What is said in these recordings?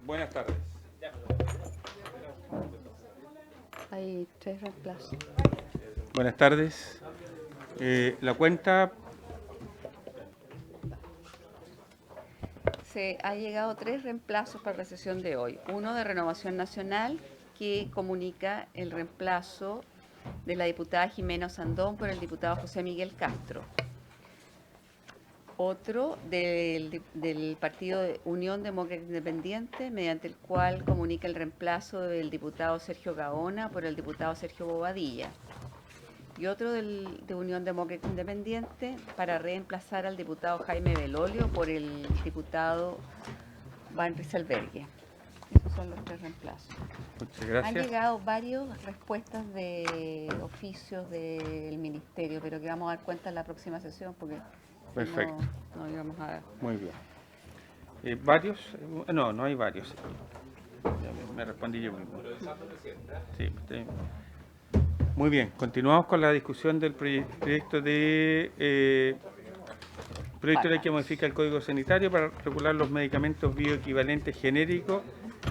Buenas tardes. Hay 3 reemplazos. Buenas tardes. La cuenta... Se ha llegado 3 reemplazos para la sesión de hoy. Uno de Renovación Nacional, que comunica el reemplazo de la diputada Jimena Sandón por el diputado José Miguel Castro. Otro del partido de Unión Demócrata Independiente, mediante el cual comunica el reemplazo del diputado Sergio Gaona por el diputado Sergio Bobadilla. Y otro de Unión Demócrata Independiente para reemplazar al diputado Jaime Belolio por el diputado Van Rieselberghe. Esos son los 3 reemplazos. Muchas gracias. Han llegado varias respuestas de oficios del ministerio, pero que vamos a dar cuenta en la próxima sesión porque Perfecto. no íbamos a dar. Muy bien. ¿Varios? No hay varios. Ya me respondí yo mismo. Sí, muy bien, continuamos con la discusión del proyecto de ley que modifica el Código Sanitario para regular los medicamentos bioequivalentes genéricos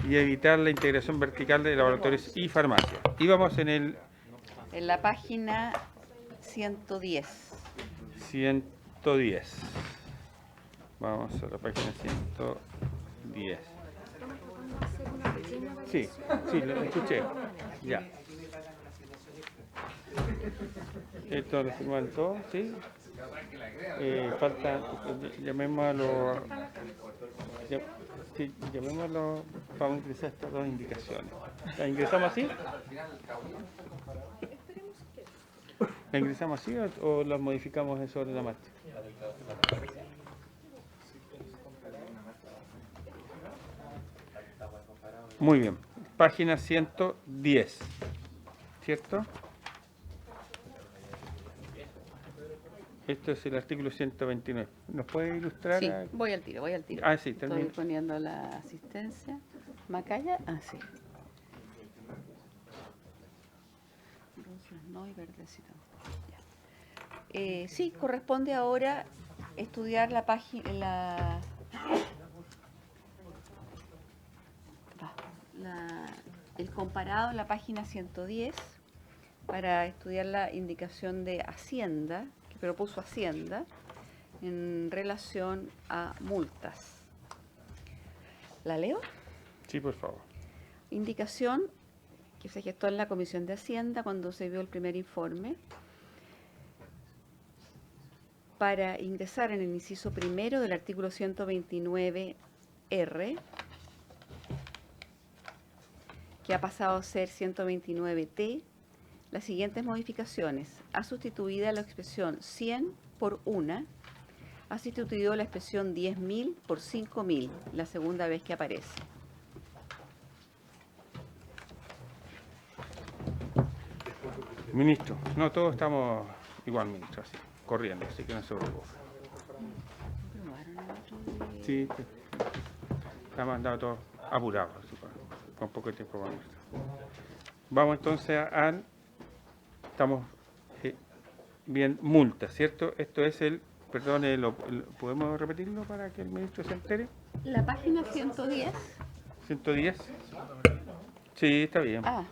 y evitar la integración vertical de laboratorios y farmacias. Y vamos en la página 110. 110. Vamos a la página 110. Sí, lo escuché. Ya. Esto lo firman todos, ¿sí? Falta, llamémoslo para ingresar estas 2 indicaciones. ¿La ingresamos así? ¿La ingresamos así o las modificamos sobre la marcha? Muy bien, página 110, ¿cierto? Esto es el artículo 129. ¿Nos puede ilustrar? Sí, voy al tiro. Ah, sí, termino. Estoy poniendo la asistencia. ¿Macaya? Ah, sí. No, y verdecito. Sí, corresponde ahora estudiar la página, el comparado en la página 110 para estudiar la indicación de Hacienda, que propuso Hacienda, en relación a multas. ¿La leo? Sí, por favor. Indicación que se gestó en la Comisión de Hacienda cuando se vio el primer informe para ingresar en el inciso primero del artículo 129R, que ha pasado a ser 129T, las siguientes modificaciones. Ha sustituido la expresión 100 por una, ha sustituido la expresión 10.000 por 5.000, la segunda vez que aparece. Ministro, no todos estamos igual, ministro, así, corriendo, así que no se preocupe. Sí, hemos andado todos apurados, así, con poco tiempo para nuestro. Vamos entonces estamos bien, multa, ¿cierto? Esto es perdón, ¿podemos repetirlo para que el ministro se entere? La página 110. 110. Sí, está bien. Ah.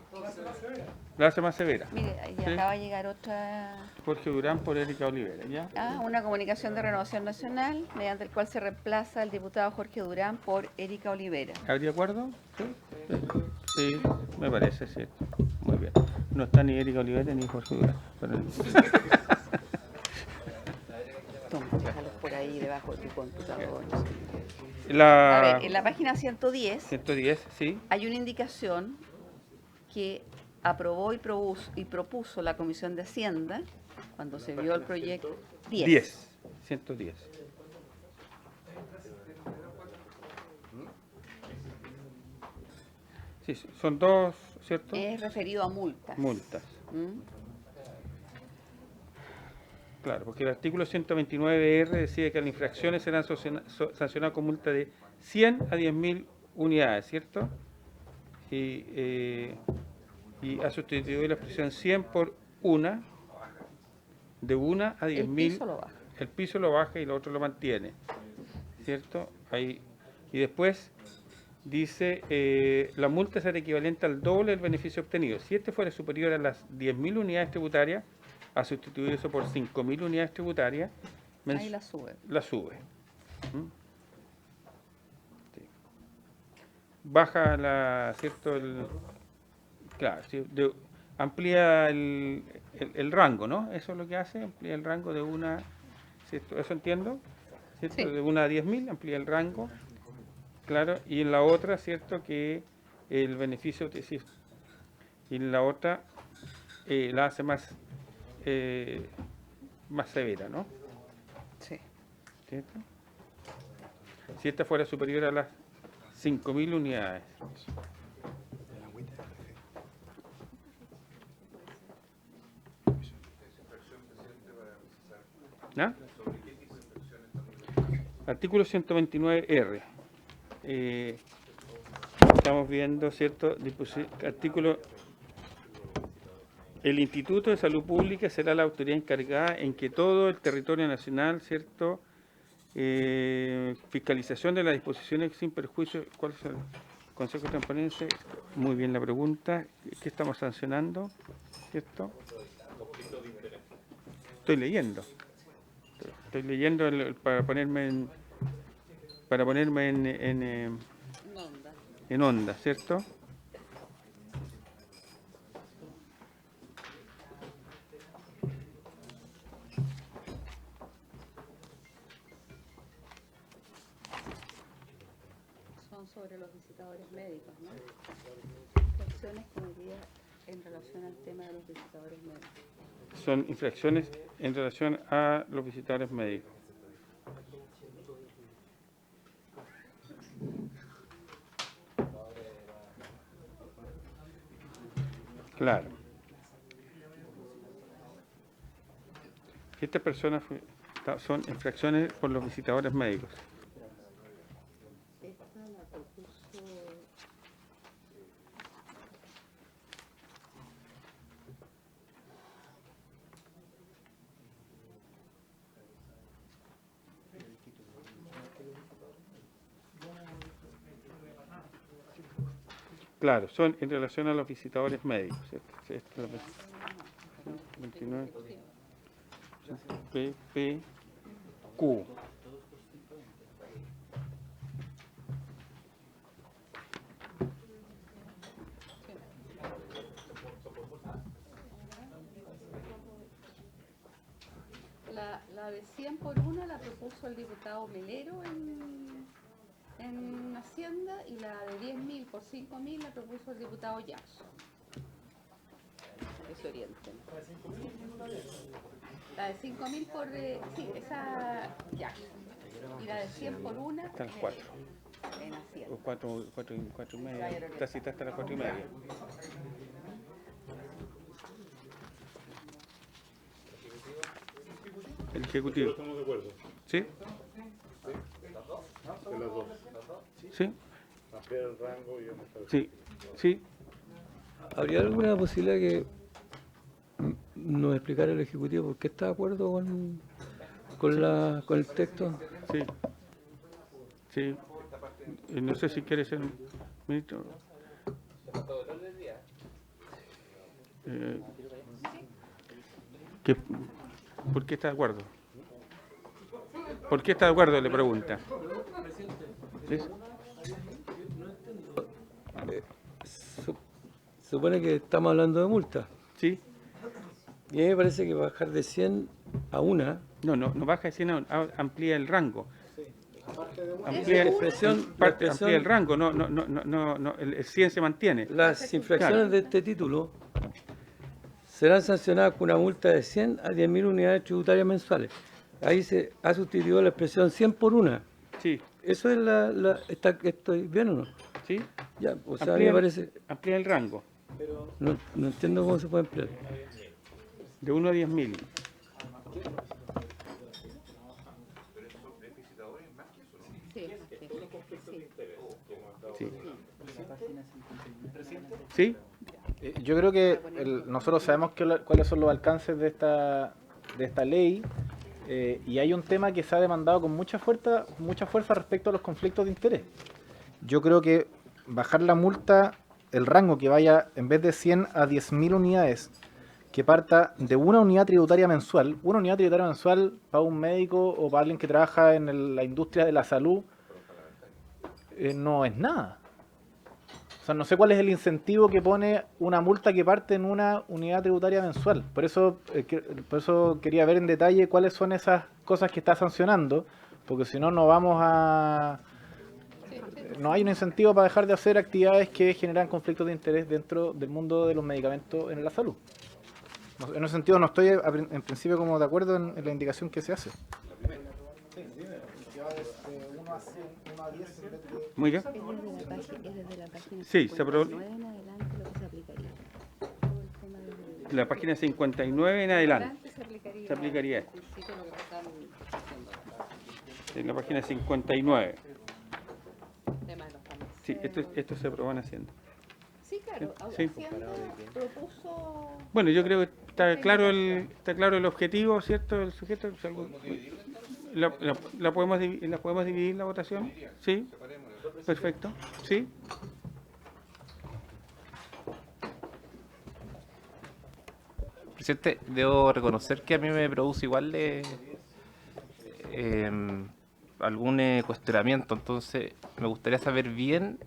La hace más severa. Mire, ahí ¿Sí? acaba de llegar otra. Jorge Durán por Erika Olivera, ¿ya? Una comunicación de Renovación Nacional, mediante el cual se reemplaza al diputado Jorge Durán por Erika Olivera. ¿Habría acuerdo? Sí. Sí, me parece, cierto. Muy bien. No está ni Erika Olivera ni Jorge Durán. Toma, déjalos por ahí debajo de tu computador. A ver, en la página 110, 110, sí. Hay una indicación que aprobó y propuso la Comisión de Hacienda cuando se vio el proyecto 110. Sí, son 2, ¿cierto? Es referido a multas. Multas. Claro, porque el artículo 129R decide que las infracciones serán sancionadas con multa de 100 a 10.000 unidades, ¿cierto? Y ha sustituido la expresión 100 por una, de 1 a 10.000. El piso lo baja. El piso lo baja y lo otro lo mantiene, ¿cierto? Ahí. Y después dice, la multa será equivalente al doble del beneficio obtenido. Si este fuera superior a las 10.000 unidades tributarias, a sustituir eso por 5.000 unidades tributarias, Ahí la sube. la sube. ¿Mm? Sí. Baja la, ¿cierto? Claro, sí, amplía el rango, ¿no? Eso es lo que hace, amplía el rango de una, ¿cierto? ¿Eso entiendo? ¿Cierto? Sí. De una a 10.000, amplía el rango, claro, y en la otra, ¿cierto? Que el beneficio, y en la otra la hace más, más severa, ¿no? Sí. ¿Cierto? Si esta fuera superior a las 5.000 unidades. ¿Ah? Artículo 129R. Estamos viendo, ¿cierto? Artículo. El Instituto de Salud Pública será la autoridad encargada en que todo el territorio nacional, ¿cierto? Fiscalización de las disposiciones sin perjuicio. ¿Cuál es el Consejo de Transparencia? Muy bien la pregunta. ¿Qué estamos sancionando? ¿Cierto? Estoy leyendo. Estoy leyendo para ponerme en onda, ¿cierto? Son sobre los visitadores médicos, ¿no? Acciones cometidas en relación al tema de los visitadores médicos. Son infracciones en relación a los visitadores médicos. Claro. Estas personas son infracciones por los visitadores médicos. Esta la propuso Claro, son en relación a los visitadores médicos, ¿cierto? Sí, esto es lo que- 29 PPQ. la de 100 por 1 la propuso el diputado Melero en Hacienda y la de 10.000 por 5.000 la propuso el diputado Jackson. Que se orienten. La de 5.000 por... sí, esa Jackson. Y la de 100 por 1 Hasta las 4. en Hacienda. O 4 y media. Está cita hasta las 4 y media. El Ejecutivo. Estamos de acuerdo. ¿Sí? De las dos. ¿Sí? Ampliar el rango y aumentar el Sí. ¿Sí? ¿Habría alguna posibilidad que nos explicara el Ejecutivo por qué está de acuerdo con el texto? Sí. Sí. No sé si quiere ser ministro. ¿Por qué está de acuerdo? ¿Por qué está de acuerdo? Le pregunta. ¿Sí? Supone que estamos hablando de multa. ¿Sí? Y a mí me parece que bajar de 100 a 1, No baja de 100, amplía el rango. la expresión, Amplía el rango, no, el 100 se mantiene. las infracciones de este título serán sancionadas con una multa de 100 a 10.000 unidades tributarias mensuales. Ahí se ha sustituido la expresión 100 por 1. Sí, ¿Eso es ¿estoy bien o no? sí. Ya, o sea, a mí me parece, Amplía el rango, no entiendo cómo se puede emplear. de 1 a 10.000. Sí, Sí. ¿Sí? Yo creo que nosotros sabemos cuáles son los alcances de esta ley y hay un tema que se ha demandado con mucha fuerza respecto a los conflictos de interés. Yo creo que bajar la multa, el rango que vaya en vez de 100 a 10.000 unidades, que parta de una unidad tributaria mensual. Una unidad tributaria mensual para un médico o para alguien que trabaja en la industria de la salud no es nada. O sea, no sé cuál es el incentivo que pone una multa que parte en una unidad tributaria mensual. Por eso quería ver en detalle cuáles son esas cosas que está sancionando, porque si no, no vamos a... No hay un incentivo para dejar de hacer actividades que generan conflictos de interés dentro del mundo de los medicamentos en la salud. En ese sentido no estoy en principio como de acuerdo en la indicación que se hace. Muy bien. Es desde la página Sí, se aprobó. 59 en adelante lo que se aplicaría. La página 59 en adelante se aplicaría esto. En la página 59. Sí, esto se aprobó en Hacienda. Sí, claro. Sí. Hacienda propuso... Bueno, yo creo que está claro el objetivo, ¿cierto? El sujeto. ¿La podemos dividir la votación? Sí. Perfecto. Sí. Presidente, debo reconocer que a mí me produce igual algún cuestionamiento, entonces me gustaría saber bien,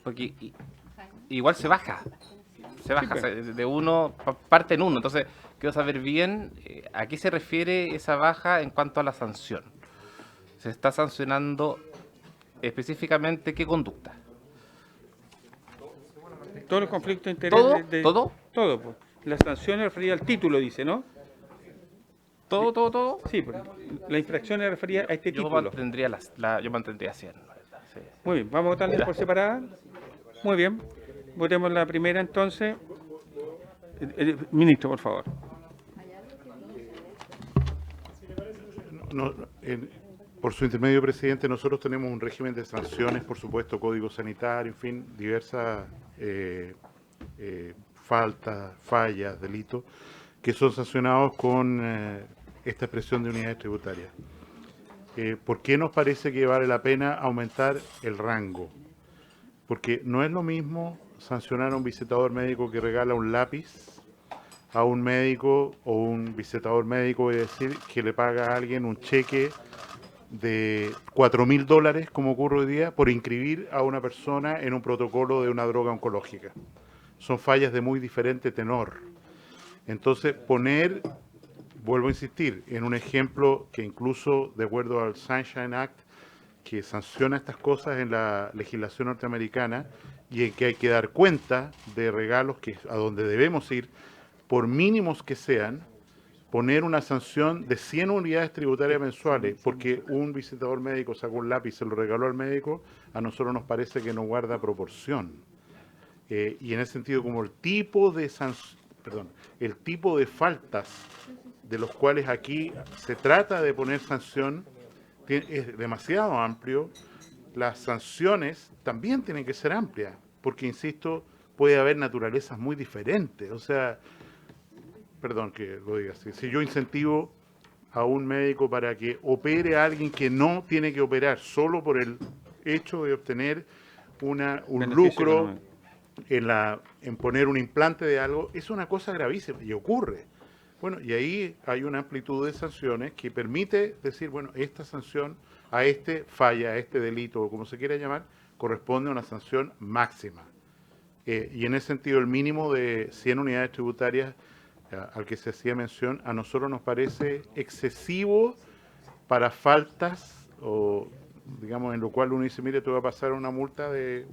porque igual se baja, de uno, parte en uno, entonces quiero saber bien a qué se refiere esa baja en cuanto a la sanción. ¿Se está sancionando específicamente qué conducta? Todos los conflictos de interés. ¿Todo? Todo, pues. La sanción es referida al título, dice, ¿no? ¿Todo? Sí, pues. La infracción es referida a este Yo título. mantendría 100. Sí. Muy bien, vamos a votarlas por separada. Muy bien. Votemos la primera entonces. Ministro, por favor. Por su intermedio, presidente, nosotros tenemos un régimen de sanciones, por supuesto, código sanitario, en fin, diversas faltas, fallas, delitos, que son sancionados con esta expresión de unidades tributarias. ¿Por qué nos parece que vale la pena aumentar el rango? Porque no es lo mismo sancionar a un visitador médico que regala un lápiz a un médico o un visitador médico, es decir, que le paga a alguien un cheque de $4.000, como ocurre hoy día, por inscribir a una persona en un protocolo de una droga oncológica. Son fallas de muy diferente tenor. Entonces, vuelvo a insistir, en un ejemplo que incluso de acuerdo al Sunshine Act, que sanciona estas cosas en la legislación norteamericana y en que hay que dar cuenta de regalos que a donde debemos ir, por mínimos que sean, poner una sanción de 100 unidades tributarias mensuales porque un visitador médico sacó un lápiz y se lo regaló al médico, a nosotros nos parece que no guarda proporción. Y en ese sentido, como el tipo de faltas de los cuales aquí se trata de poner sanción es demasiado amplio, las sanciones también tienen que ser amplias, porque, insisto, puede haber naturalezas muy diferentes. O sea, perdón que lo diga así, si yo incentivo a un médico para que opere a alguien que no tiene que operar solo por el hecho de obtener un lucro económico. En poner un implante de algo, es una cosa gravísima y ocurre. Bueno, y ahí hay una amplitud de sanciones que permite decir, bueno, esta sanción a este falla, a este delito, o como se quiera llamar, corresponde a una sanción máxima. Y en ese sentido, el mínimo de 100 unidades tributarias al que se hacía mención, a nosotros nos parece excesivo para faltas o digamos, en lo cual uno dice, mire, te va a pasar una multa de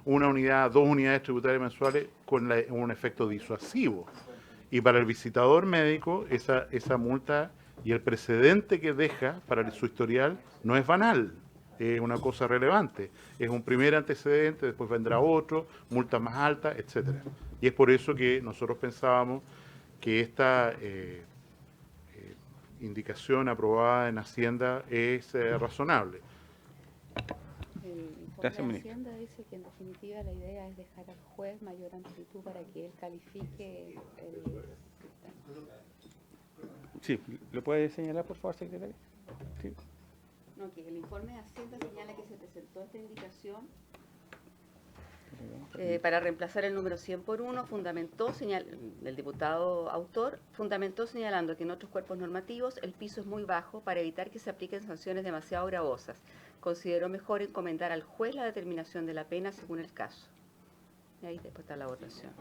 una unidad, 2 unidades tributarias mensuales con un efecto disuasivo. Y para el visitador médico, esa multa y el precedente que deja para su historial no es banal, es una cosa relevante. Es un primer antecedente, después vendrá otro, multas más altas, etcétera. Y es por eso que nosotros pensábamos que esta indicación aprobada en Hacienda es razonable. El informe Gracias, de ministro. Hacienda dice que en definitiva la idea es dejar al juez mayor amplitud para que él califique el sistema. Sí, ¿lo puede señalar, por favor, secretario? Sí. No, que el informe de Hacienda señala que se presentó esta indicación para reemplazar el número 100 por 1, el diputado autor fundamentó señalando que en otros cuerpos normativos el piso es muy bajo para evitar que se apliquen sanciones demasiado gravosas. Consideró mejor encomendar al juez la determinación de la pena según el caso. Y ahí después está la votación.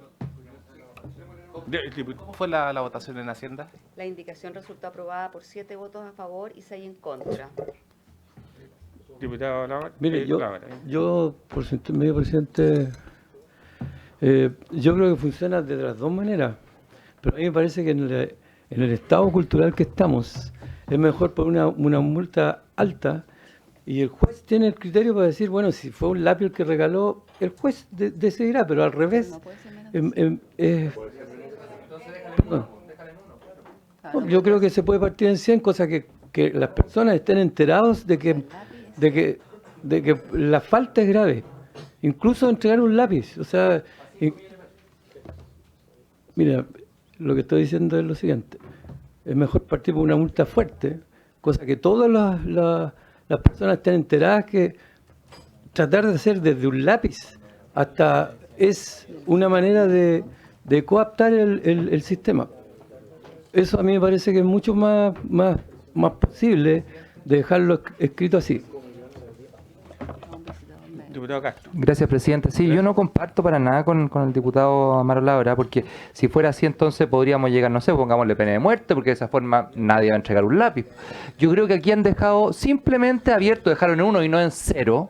¿Cómo fue la votación en Hacienda? La indicación resultó aprobada por 7 votos a favor y 6 en contra. Diputado Lávara. Mire, Lávara. yo por medio presidente, yo creo que funciona de las dos maneras, pero a mí me parece que en el estado cultural que estamos es mejor poner una multa alta y el juez tiene el criterio para decir, bueno, si fue un lápiz el que regaló, el juez decidirá, pero al revés. No puede ser menos. No, yo creo que se puede partir en 100, cosa que las personas estén enterados de que la falta es grave. Incluso entregar un lápiz. O sea, mira, lo que estoy diciendo es lo siguiente. Es mejor partir por una multa fuerte, cosa que todas las personas estén enteradas que tratar de hacer desde un lápiz hasta es una manera de coaptar el sistema. Eso a mí me parece que es mucho más posible de dejarlo escrito así. Diputado Castro. Gracias, presidente. Sí, yo no comparto para nada con el diputado Amaro Labra, porque si fuera así, entonces podríamos llegar, no sé, pongámosle pena de muerte, porque de esa forma nadie va a entregar un lápiz. Yo creo que aquí han dejado simplemente abierto, dejaron en 1 y no en 0,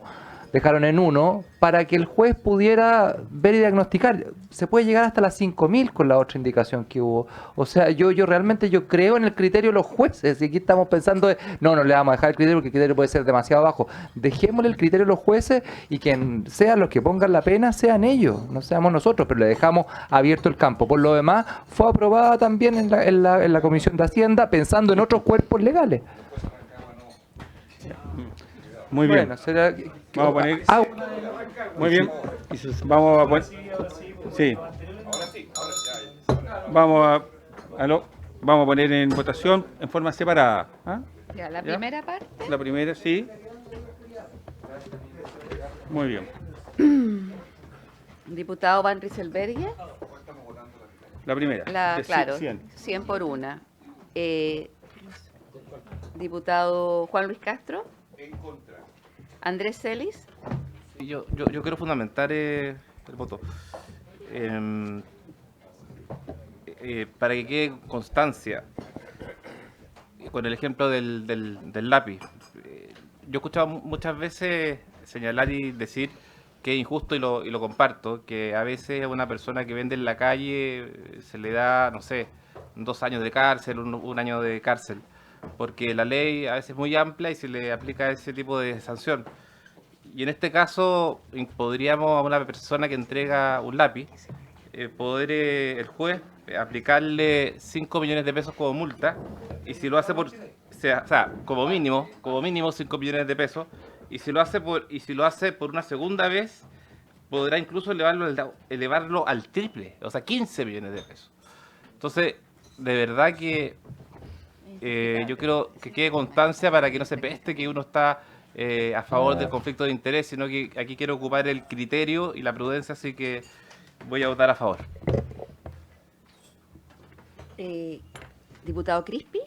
dejaron en 1 para que el juez pudiera ver y diagnosticar. Se puede llegar hasta las 5.000 con la otra indicación que hubo. O sea, yo realmente creo en el criterio de los jueces. Y aquí estamos pensando no le vamos a dejar el criterio porque el criterio puede ser demasiado bajo. Dejémosle el criterio de los jueces y que sean los que pongan la pena, sean ellos, no seamos nosotros, pero le dejamos abierto el campo. Por lo demás, fue aprobada también en la Comisión de Hacienda pensando en otros cuerpos legales. Muy bien. Bueno, será Vamos a poner. Muy bien. Vamos a poner. Sí. Vamos a poner en votación en forma separada. ¿Ah? Ya, la ¿Ya? primera parte. La primera, sí. Muy bien. Diputado Van Rieselberghe. La primera. de Claro, 100. 100 por 1. Diputado Juan Luis Castro. Andrés Celis. Yo quiero fundamentar el voto. Para que quede constancia, con el ejemplo del lápiz. Yo he escuchado muchas veces señalar y decir que es injusto y lo comparto, que a veces a una persona que vende en la calle se le da, no sé, 2 años de cárcel, un año de cárcel, porque la ley a veces es muy amplia y se le aplica ese tipo de sanción. Y en este caso podríamos a una persona que entrega un lápiz, el juez aplicarle 5 millones de pesos como multa, y si lo hace como mínimo 5 millones de pesos, y si lo hace por una segunda vez, podrá incluso elevarlo al triple, o sea, 15 millones de pesos. Entonces, de verdad que yo quiero que quede constancia para que no se peste que uno está a favor del conflicto de interés, sino que aquí quiero ocupar el criterio y la prudencia, así que voy a votar a favor. Diputado Crispi.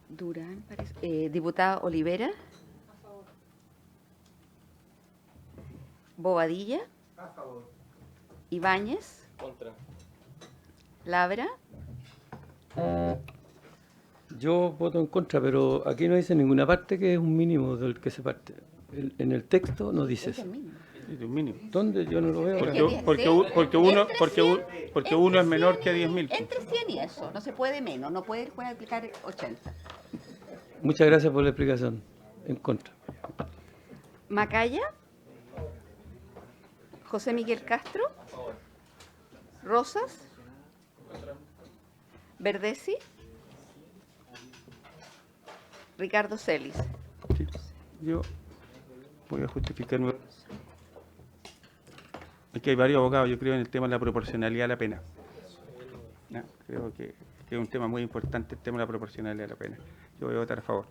Durán, parece. Diputada Olivera. Bobadilla. A favor. Ibáñez. Contra. Labra. Yo voto en contra, pero aquí no dice en ninguna parte que es un mínimo del que se parte. En el texto no dice eso. Es un mínimo. ¿Dónde? Yo no lo veo. Porque uno es menor que 10.000. Entre 100 y eso, no se puede menos, no puede aplicar 80. Muchas gracias por la explicación. En contra. Macaya. José Miguel Castro. Rosas. Verdesi. Ricardo Celis. Sí. Yo voy a justificarme. Es que hay varios abogados, yo creo, en el tema de la proporcionalidad de la pena. No, creo que que es un tema muy importante, el tema de la proporcionalidad de la pena. Yo voy a votar a favor.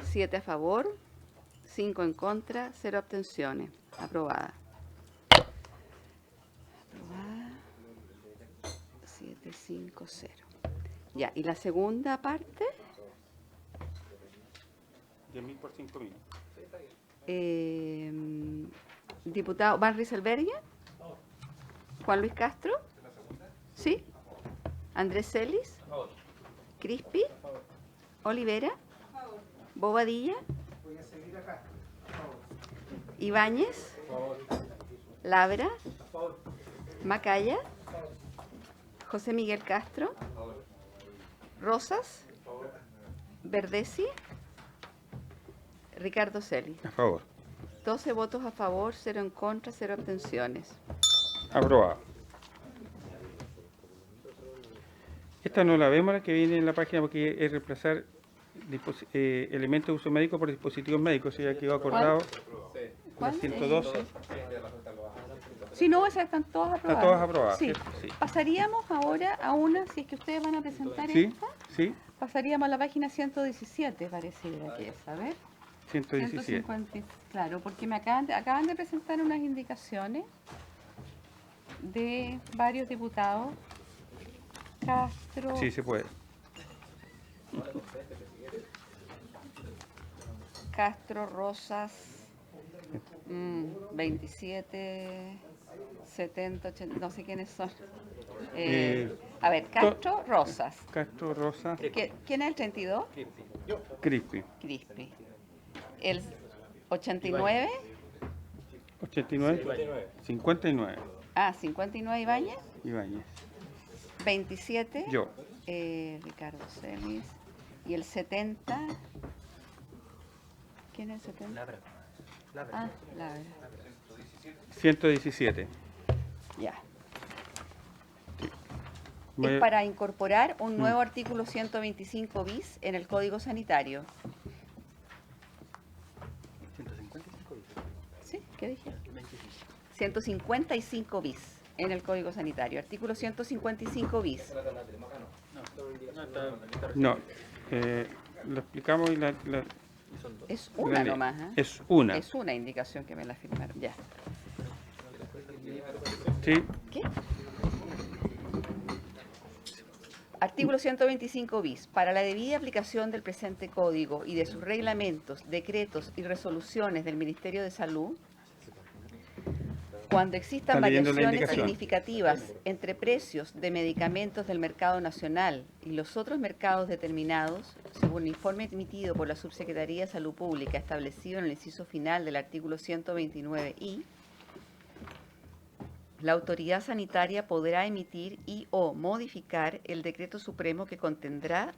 7 a favor, 5 en contra, 0 abstenciones. Aprobada. Aprobada. 7, 5, 0. Ya, y la segunda parte, 10.000 por 5.000. diputado Van Rieselberghe, Juan Luis Castro, ¿sí? Andrés Celis, Crispi, Olivera, Bobadilla, Ibáñez, Labra, Macaya, José Miguel Castro, Rosas, Verdesi, Ricardo Celis. A favor. 12 votos a favor, 0 en contra, 0 abstenciones. Aprobado. Esta no la vemos, la que viene en la página, porque es reemplazar elementos de uso médico por dispositivos médicos. Ya quedó acordado. La ¿Cuál? 112. Sí, no, esas están todas aprobadas. todas aprobadas, Sí. ¿cierto? Sí. Pasaríamos ahora a una, si es que ustedes van a presentar ¿Sí? esta, ¿Sí? pasaríamos a la página 117, pareciera que es, a ver. 117. 150, claro, porque me acaban de presentar unas indicaciones de varios diputados. Castro, Sí, se puede. Castro, Rosas, 27, 70, 80, no sé quiénes son. A ver, Castro, Rosas. Castro, Rosa, ¿Quién es el 32? Crispi. Crispi. El 89, 89. 59. 59 Ibáñez. Ibáñez. 27, Yo. Ricardo Celis. Y el 70, ¿quién es el 70? Ah, Labra. 117. Ya. Voy Es a- para incorporar un nuevo artículo 125 bis en el Código Sanitario. ¿Sí? ¿Qué dije? 155 bis en el Código Sanitario. Artículo 155 bis. No. Lo explicamos y Es una ley. nomás, ¿eh? Es una. Es una indicación que me la firmaron. Ya. Sí. ¿Qué? Artículo 125 bis. Para la debida aplicación del presente código y de sus reglamentos, decretos y resoluciones del Ministerio de Salud, cuando existan Está leyendo la variaciones indicación. significativas entre precios de medicamentos del mercado nacional y los otros mercados determinados, según el informe emitido por la Subsecretaría de Salud Pública establecido en el inciso final del artículo 129i, la autoridad sanitaria podrá emitir y o modificar el decreto supremo que contendrá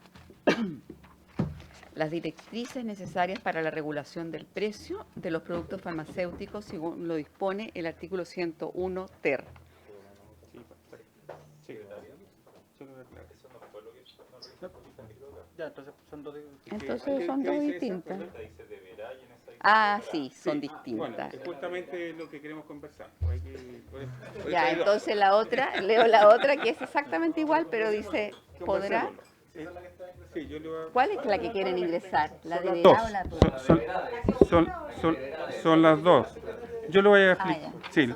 las directrices necesarias para la regulación del precio de los productos farmacéuticos según lo dispone el artículo 101 ter. Entonces son dos distintas. Ah, sí, son Bueno, distintas. es justamente lo que queremos conversar. Ya, entonces la otra, leo la otra que es exactamente igual, pero dice, podrá. Sí, yo le voy a... ¿Cuál es la que quieren ingresar? ¿La Dos. deberá o la podrá? Son las dos. Yo lo voy a explicar. ya. Sí,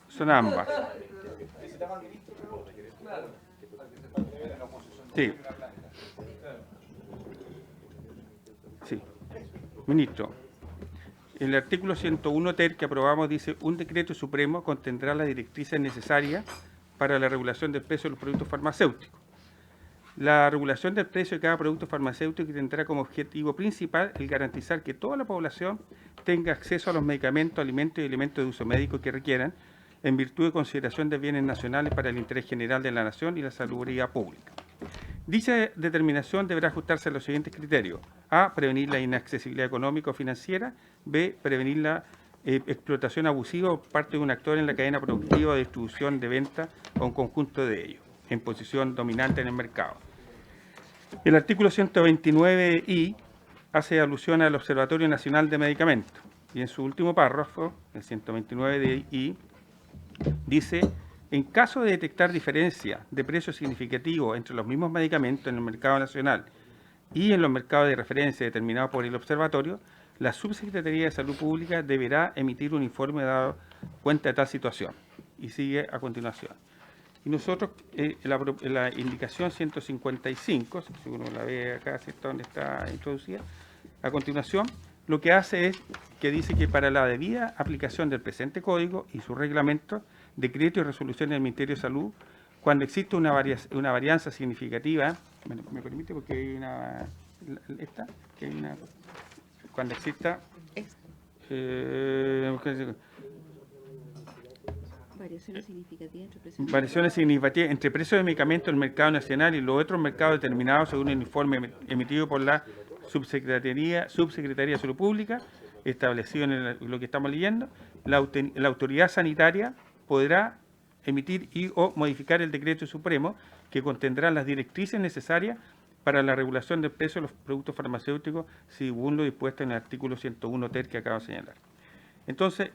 son ambas. Sí. Sí. Ministro, el artículo 101 ter que aprobamos dice: un decreto supremo contendrá las directrices necesarias para la regulación del precio de los productos farmacéuticos. La regulación del precio de cada producto farmacéutico tendrá como objetivo principal el garantizar que toda la población tenga acceso a los medicamentos, alimentos y elementos de uso médico que requieran, en virtud de consideración de bienes nacionales para el interés general de la nación y la salubridad pública. Dicha determinación deberá ajustarse a los siguientes criterios: A. Prevenir la inaccesibilidad económica o financiera. B. Prevenir la explotación abusiva por parte de un actor en la cadena productiva de distribución, de venta o un conjunto de ellos, en posición dominante en el mercado. El artículo 129i hace alusión al Observatorio Nacional de Medicamentos y en su último párrafo, el 129i, dice: En caso de detectar diferencia de precio significativo entre los mismos medicamentos en el mercado nacional y en los mercados de referencia determinados por el observatorio, la Subsecretaría de Salud Pública deberá emitir un informe dado cuenta de tal situación. Y sigue a continuación. Y nosotros, la indicación 155, si uno la ve acá, ¿cierto?, donde está introducida, a continuación, lo que hace es que dice que para la debida aplicación del presente código y su reglamento, decreto y resolución del Ministerio de Salud, cuando existe una varianza significativa, ¿me permite? Porque hay una, cuando exista, variaciones significativas entre precios de medicamentos en el mercado nacional y los otros mercados determinados según el informe emitido por la Subsecretaría de Salud Pública, establecido en lo que estamos leyendo, la autoridad sanitaria podrá emitir y o modificar el decreto supremo que contendrá las directrices necesarias para la regulación del precio de los productos farmacéuticos según lo dispuesto en el artículo 101 ter que acabo de señalar. Entonces,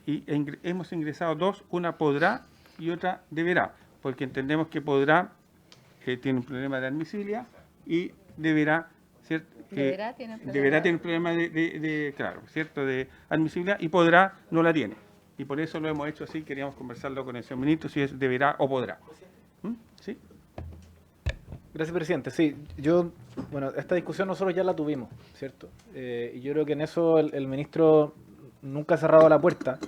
hemos ingresado dos, una podrá y otra deberá, porque entendemos que podrá tiene un problema de admisibilidad y deberá, ¿cierto? Deberá tiene un problema claro, ¿cierto?, de admisibilidad, y podrá no la tiene. Y por eso lo hemos hecho así, queríamos conversarlo con el señor ministro, si es deberá o podrá. ¿Sí? Gracias, presidente. Sí, bueno, esta discusión nosotros ya la tuvimos, ¿cierto? Y yo creo que en eso el ministro nunca ha cerrado la puerta.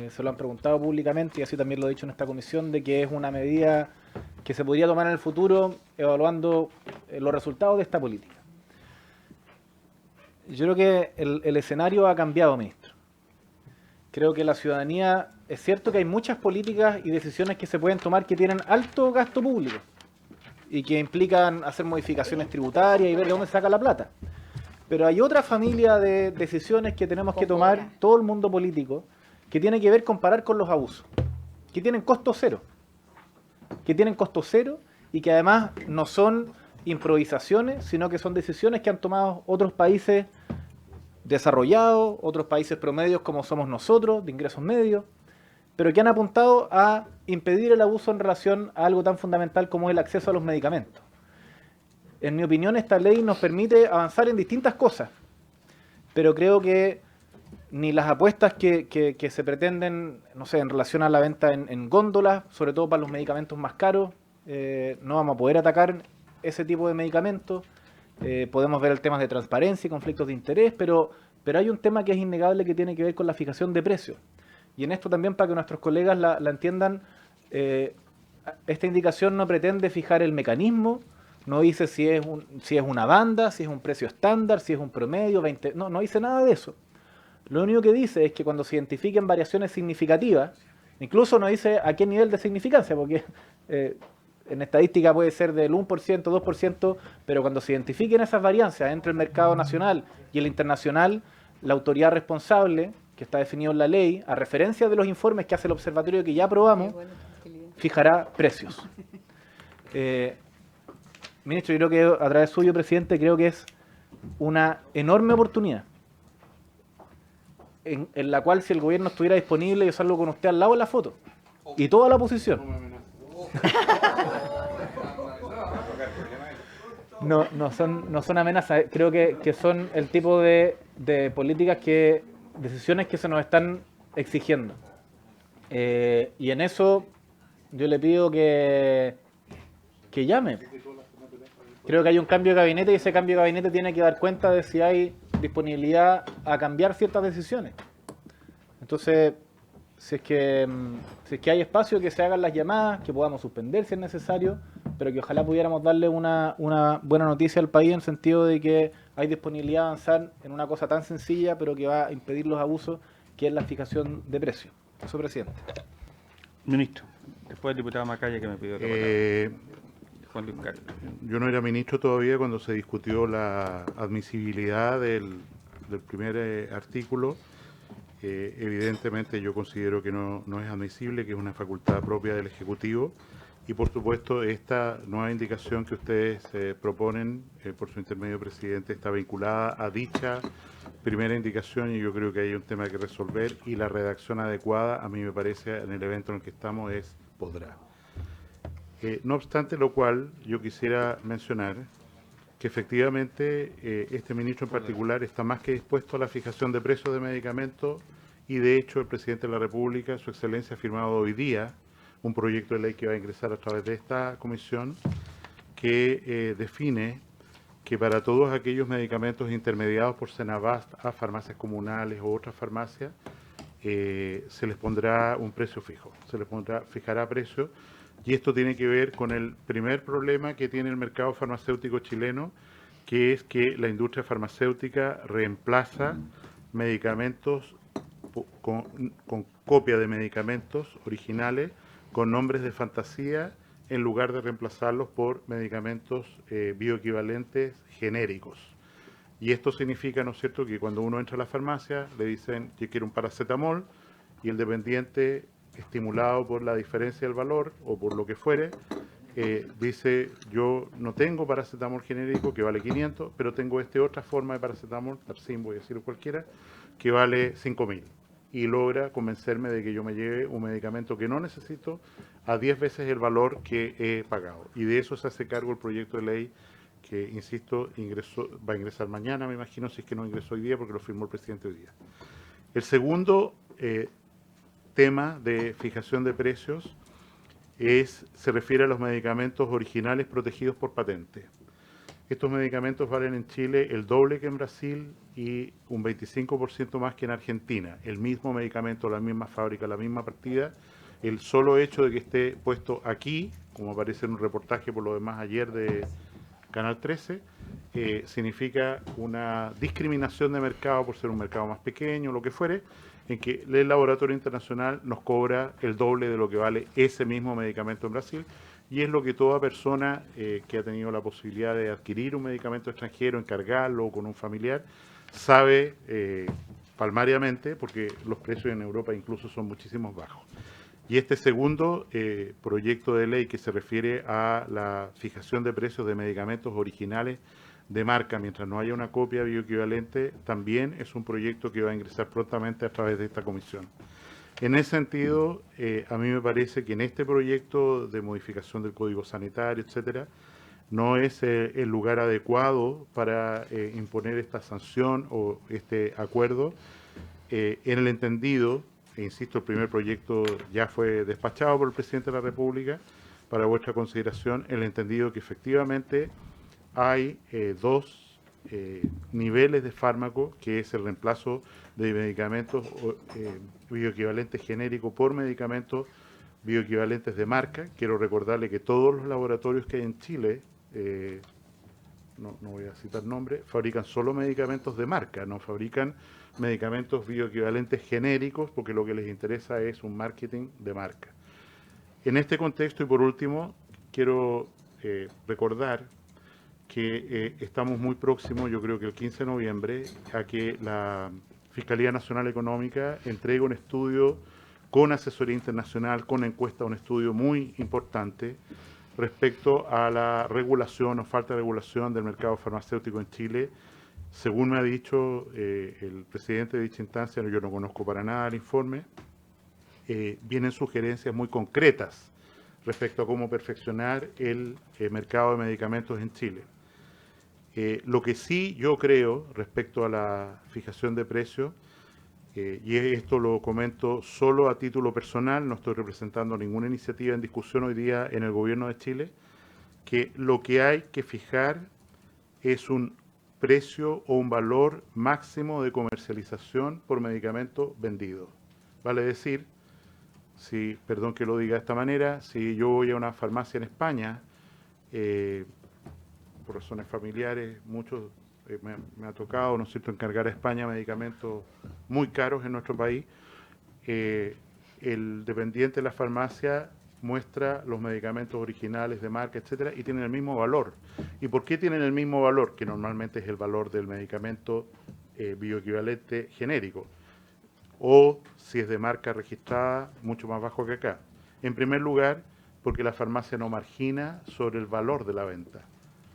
Se lo han preguntado públicamente y así también lo he dicho en esta comisión, de que es una medida que se podría tomar en el futuro evaluando los resultados de esta política. Yo creo que el escenario ha cambiado, ministro. Creo que la ciudadanía, es cierto que hay muchas políticas y decisiones que se pueden tomar que tienen alto gasto público y que implican hacer modificaciones tributarias y ver de dónde saca la plata. Pero hay otra familia de decisiones que tenemos que tomar, todo el mundo político, que tiene que ver con parar con los abusos, que tienen costo cero, y que además no son improvisaciones, sino que son decisiones que han tomado otros países desarrollados, otros países promedios como somos nosotros, de ingresos medios, pero que han apuntado a impedir el abuso en relación a algo tan fundamental como el acceso a los medicamentos. En mi opinión, esta ley nos permite avanzar en distintas cosas, pero creo que ni las apuestas que se pretenden, no sé, en relación a la venta en góndolas, sobre todo para los medicamentos más caros, no vamos a poder atacar ese tipo de medicamentos. Podemos ver el tema de transparencia y conflictos de interés, pero hay un tema que es innegable que tiene que ver con la fijación de precios. Y en esto también, para que nuestros colegas la entiendan, esta indicación no pretende fijar el mecanismo, no dice si es una banda, si es un precio estándar, si es un promedio, 20, no dice nada de eso. Lo único que dice es que cuando se identifiquen variaciones significativas, incluso no dice a qué nivel de significancia, porque en estadística puede ser del 1%, 2%, pero cuando se identifiquen esas variancias entre el mercado nacional y el internacional, la autoridad responsable, que está definido en la ley, a referencia de los informes que hace el observatorio que ya aprobamos, fijará precios. Ministro, yo creo que a través suyo, presidente, creo que es una enorme oportunidad en la cual, si el gobierno estuviera disponible, yo salgo con usted al lado en la foto y toda la oposición. No son amenazas, creo que son el tipo de políticas decisiones que se nos están exigiendo. Y en eso yo le pido que llame. Creo que hay un cambio de gabinete y ese cambio de gabinete tiene que dar cuenta de si hay disponibilidad a cambiar ciertas decisiones. Entonces, si es que hay espacio, que se hagan las llamadas, que podamos suspender si es necesario, pero que ojalá pudiéramos darle una buena noticia al país en el sentido de que hay disponibilidad a avanzar en una cosa tan sencilla, pero que va a impedir los abusos, que es la fijación de precios. Eso, presidente. Ministro, después el diputado Macaya que me pidió la palabra. Juan Luis Carlos. Yo no era ministro todavía cuando se discutió la admisibilidad del primer artículo. Evidentemente yo considero que no es admisible, que es una facultad propia del Ejecutivo, y por supuesto esta nueva indicación que ustedes proponen por su intermedio, presidente, está vinculada a dicha primera indicación, y yo creo que hay un tema que resolver, y la redacción adecuada, a mí me parece, en el evento en el que estamos, es podrá. No obstante lo cual, yo quisiera mencionar que efectivamente este ministro en particular está más que dispuesto a la fijación de precios de medicamentos y de hecho el presidente de la República, su excelencia, ha firmado hoy día un proyecto de ley que va a ingresar a través de esta comisión que define que para todos aquellos medicamentos intermediados por Senabast a farmacias comunales o otras farmacias se les pondrá un precio fijo, fijará precio. Y esto tiene que ver con el primer problema que tiene el mercado farmacéutico chileno, que es que la industria farmacéutica reemplaza medicamentos con copia de medicamentos originales con nombres de fantasía en lugar de reemplazarlos por medicamentos bioequivalentes genéricos. Y esto significa, ¿no es cierto?, que cuando uno entra a la farmacia le dicen yo quiero un paracetamol y el dependiente, estimulado por la diferencia del valor o por lo que fuere, dice yo no tengo paracetamol genérico que vale 500, pero tengo otra forma de paracetamol, Tarsim, voy a decir cualquiera, que vale 5.000. Y logra convencerme de que yo me lleve un medicamento que no necesito a 10 veces el valor que he pagado. Y de eso se hace cargo el proyecto de ley que, insisto, va a ingresar mañana, me imagino, si es que no ingresó hoy día, porque lo firmó el presidente hoy día. El segundo tema de fijación de precios se refiere a los medicamentos originales protegidos por patente. Estos medicamentos valen en Chile el doble que en Brasil y un 25% más que en Argentina. El mismo medicamento, la misma fábrica, la misma partida. El solo hecho de que esté puesto aquí, como aparece en un reportaje por lo demás ayer de Canal 13, significa una discriminación de mercado por ser un mercado más pequeño, lo que fuere, en que el laboratorio internacional nos cobra el doble de lo que vale ese mismo medicamento en Brasil, y es lo que toda persona que ha tenido la posibilidad de adquirir un medicamento extranjero, encargarlo con un familiar, sabe palmariamente, porque los precios en Europa incluso son muchísimo bajos. Y este segundo proyecto de ley que se refiere a la fijación de precios de medicamentos originales de marca, mientras no haya una copia bioequivalente, también es un proyecto que va a ingresar prontamente a través de esta comisión. En ese sentido, a mí me parece que en este proyecto de modificación del Código Sanitario, etcétera, no es el lugar adecuado para imponer esta sanción o este acuerdo, en el entendido, e insisto, el primer proyecto ya fue despachado por el presidente de la República para vuestra consideración, en el entendido que efectivamente hay dos niveles de fármaco, que es el reemplazo de medicamentos bioequivalentes genéricos por medicamentos bioequivalentes de marca. Quiero recordarle que todos los laboratorios que hay en Chile, no voy a citar nombres, fabrican solo medicamentos de marca, no fabrican medicamentos bioequivalentes genéricos, porque lo que les interesa es un marketing de marca. En este contexto, y por último, quiero recordar que estamos muy próximos, yo creo que el 15 de noviembre, a que la Fiscalía Nacional Económica entregue un estudio con asesoría internacional, con encuesta, un estudio muy importante respecto a la regulación o falta de regulación del mercado farmacéutico en Chile. Según me ha dicho el presidente de dicha instancia, yo no conozco para nada el informe, vienen sugerencias muy concretas respecto a cómo perfeccionar el mercado de medicamentos en Chile. Lo que sí yo creo respecto a la fijación de precios, y esto lo comento solo a título personal, no estoy representando ninguna iniciativa en discusión hoy día en el gobierno de Chile, que lo que hay que fijar es un precio o un valor máximo de comercialización por medicamento vendido. Vale decir, perdón que lo diga de esta manera, si yo voy a una farmacia en España, por razones familiares, me ha tocado, ¿no es cierto?, encargar a España medicamentos muy caros en nuestro país. El dependiente de la farmacia muestra los medicamentos originales de marca, etcétera, y tienen el mismo valor. ¿Y por qué tienen el mismo valor? Que normalmente es el valor del medicamento bioequivalente genérico, o si es de marca registrada, mucho más bajo que acá. En primer lugar, porque la farmacia no margina sobre el valor de la venta,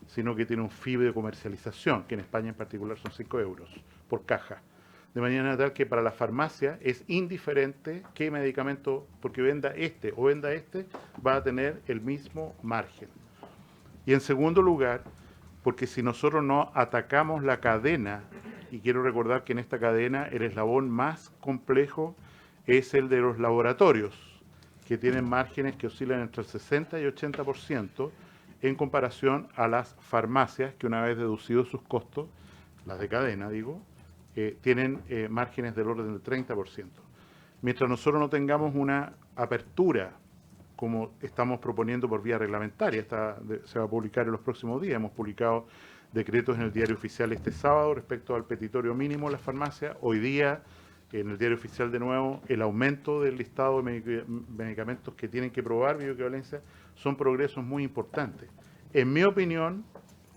sino que tiene un fee de comercialización, que en España en particular son 5 euros por caja. de manera tal que para la farmacia es indiferente qué medicamento, porque venda este o venda este, va a tener el mismo margen. Y en segundo lugar, porque si nosotros no atacamos la cadena, y quiero recordar que en esta cadena el eslabón más complejo es el de los laboratorios, que tienen márgenes que oscilan entre el 60 y 80% en comparación a las farmacias, que una vez deducidos sus costos, las de cadena digo, tienen márgenes del orden del 30%. Mientras nosotros no tengamos una apertura, como estamos proponiendo por vía reglamentaria, se va a publicar en los próximos días, hemos publicado decretos en el diario oficial este sábado respecto al petitorio mínimo de las farmacias, hoy día en el diario oficial de nuevo el aumento del listado de medicamentos que tienen que probar bioequivalencia, son progresos muy importantes. En mi opinión,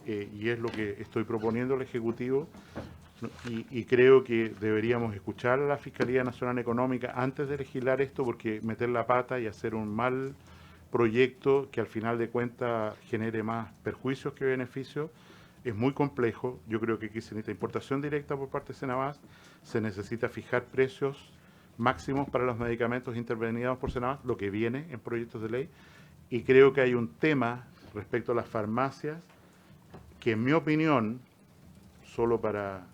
y es lo que estoy proponiendo al Ejecutivo, y creo que deberíamos escuchar a la Fiscalía Nacional Económica antes de legislar esto, porque meter la pata y hacer un mal proyecto que al final de cuentas genere más perjuicios que beneficios es muy complejo. Yo creo que aquí se necesita importación directa por parte de Senabas, se necesita fijar precios máximos para los medicamentos intervenidos por Senabas, lo que viene en proyectos de ley, y creo que hay un tema respecto a las farmacias que en mi opinión, solo para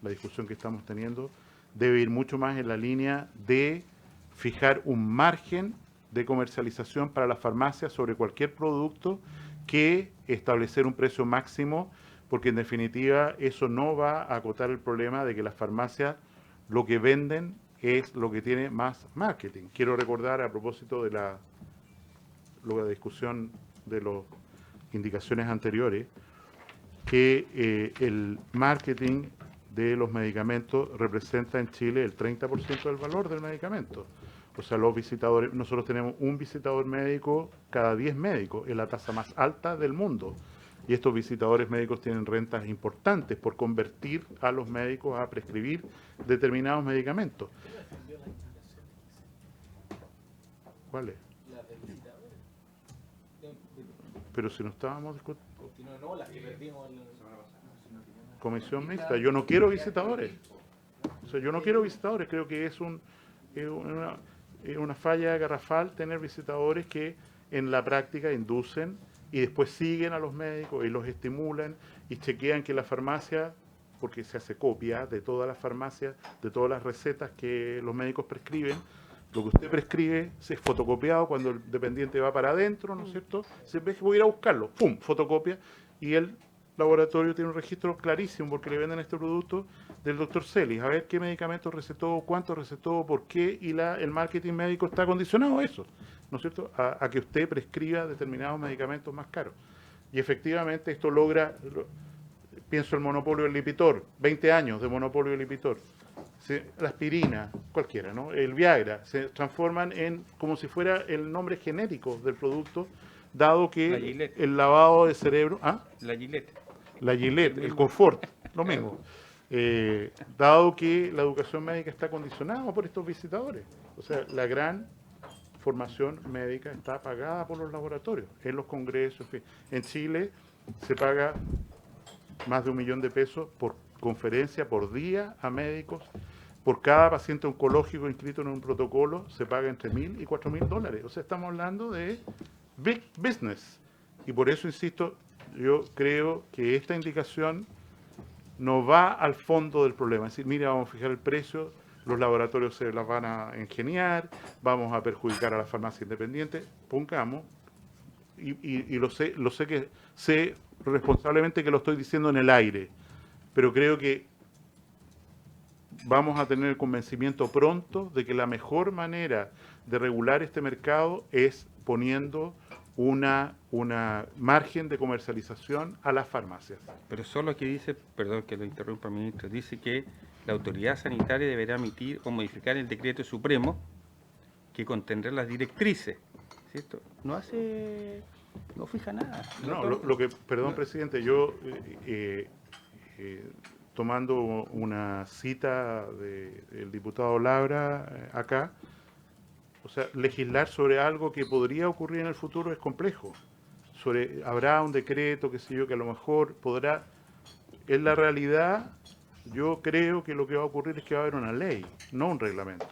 la discusión que estamos teniendo, debe ir mucho más en la línea de fijar un margen de comercialización para las farmacias sobre cualquier producto que establecer un precio máximo, porque en definitiva eso no va a acotar el problema de que las farmacias lo que venden es lo que tiene más marketing. Quiero recordar a propósito de la discusión de las indicaciones anteriores, que el marketing de los medicamentos representa en Chile el 30% del valor del medicamento. O sea, los visitadores, nosotros tenemos un visitador médico cada 10 médicos, es la tasa más alta del mundo. Y estos visitadores médicos tienen rentas importantes por convertir a los médicos a prescribir determinados medicamentos. ¿Cuál es? Pero si no estábamos discutiendo. Comisión mixta. Yo no quiero visitadores. O sea, yo no quiero visitadores. Creo que es una falla garrafal tener visitadores que en la práctica inducen y después siguen a los médicos y los estimulan y chequean que la farmacia, porque se hace copia de todas las farmacias, de todas las recetas que los médicos prescriben. Lo que usted prescribe es fotocopiado cuando el dependiente va para adentro, ¿no es cierto? Se ve que voy a ir a buscarlo, ¡pum!, fotocopia, y el laboratorio tiene un registro clarísimo porque le venden este producto del doctor Celis, a ver qué medicamento recetó, cuánto recetó, por qué, y el marketing médico está condicionado a eso, ¿no es cierto?, a que usted prescriba determinados medicamentos más caros. Y efectivamente esto logra, pienso el monopolio del Lipitor, 20 años de monopolio del Lipitor. La aspirina, cualquiera, ¿no? El Viagra, se transforman en como si fuera el nombre genérico del producto, dado que el lavado de cerebro... ¿Ah? La Gillette. La Gillette, el confort, lo mismo. Dado que la educación médica está condicionada por estos visitadores. O sea, la gran formación médica está pagada por los laboratorios, en los congresos, en fin. En Chile se paga más de $1 millón por conferencia por día a médicos. Por cada paciente oncológico inscrito en un protocolo se paga entre $1.000 y $4.000. O sea, estamos hablando de big business. Y por eso, insisto, yo creo que esta indicación no va al fondo del problema. Es decir, mira, vamos a fijar el precio, los laboratorios se las van a ingeniar, vamos a perjudicar a las farmacias independientes. Pongamos, y lo sé que sé responsablemente que lo estoy diciendo en el aire, pero creo que vamos a tener el convencimiento pronto de que la mejor manera de regular este mercado es poniendo una margen de comercialización a las farmacias. Pero solo aquí dice, perdón que lo interrumpa, ministro, dice que la autoridad sanitaria deberá emitir o modificar el decreto supremo que contendrá las directrices, ¿cierto? No fija nada. No, perdón, presidente, yo tomando una cita del diputado Labra acá, o sea, legislar sobre algo que podría ocurrir en el futuro es complejo. Habrá un decreto, qué sé yo, que a lo mejor podrá, en la realidad, Yo creo que lo que va a ocurrir es que va a haber una ley, no un reglamento.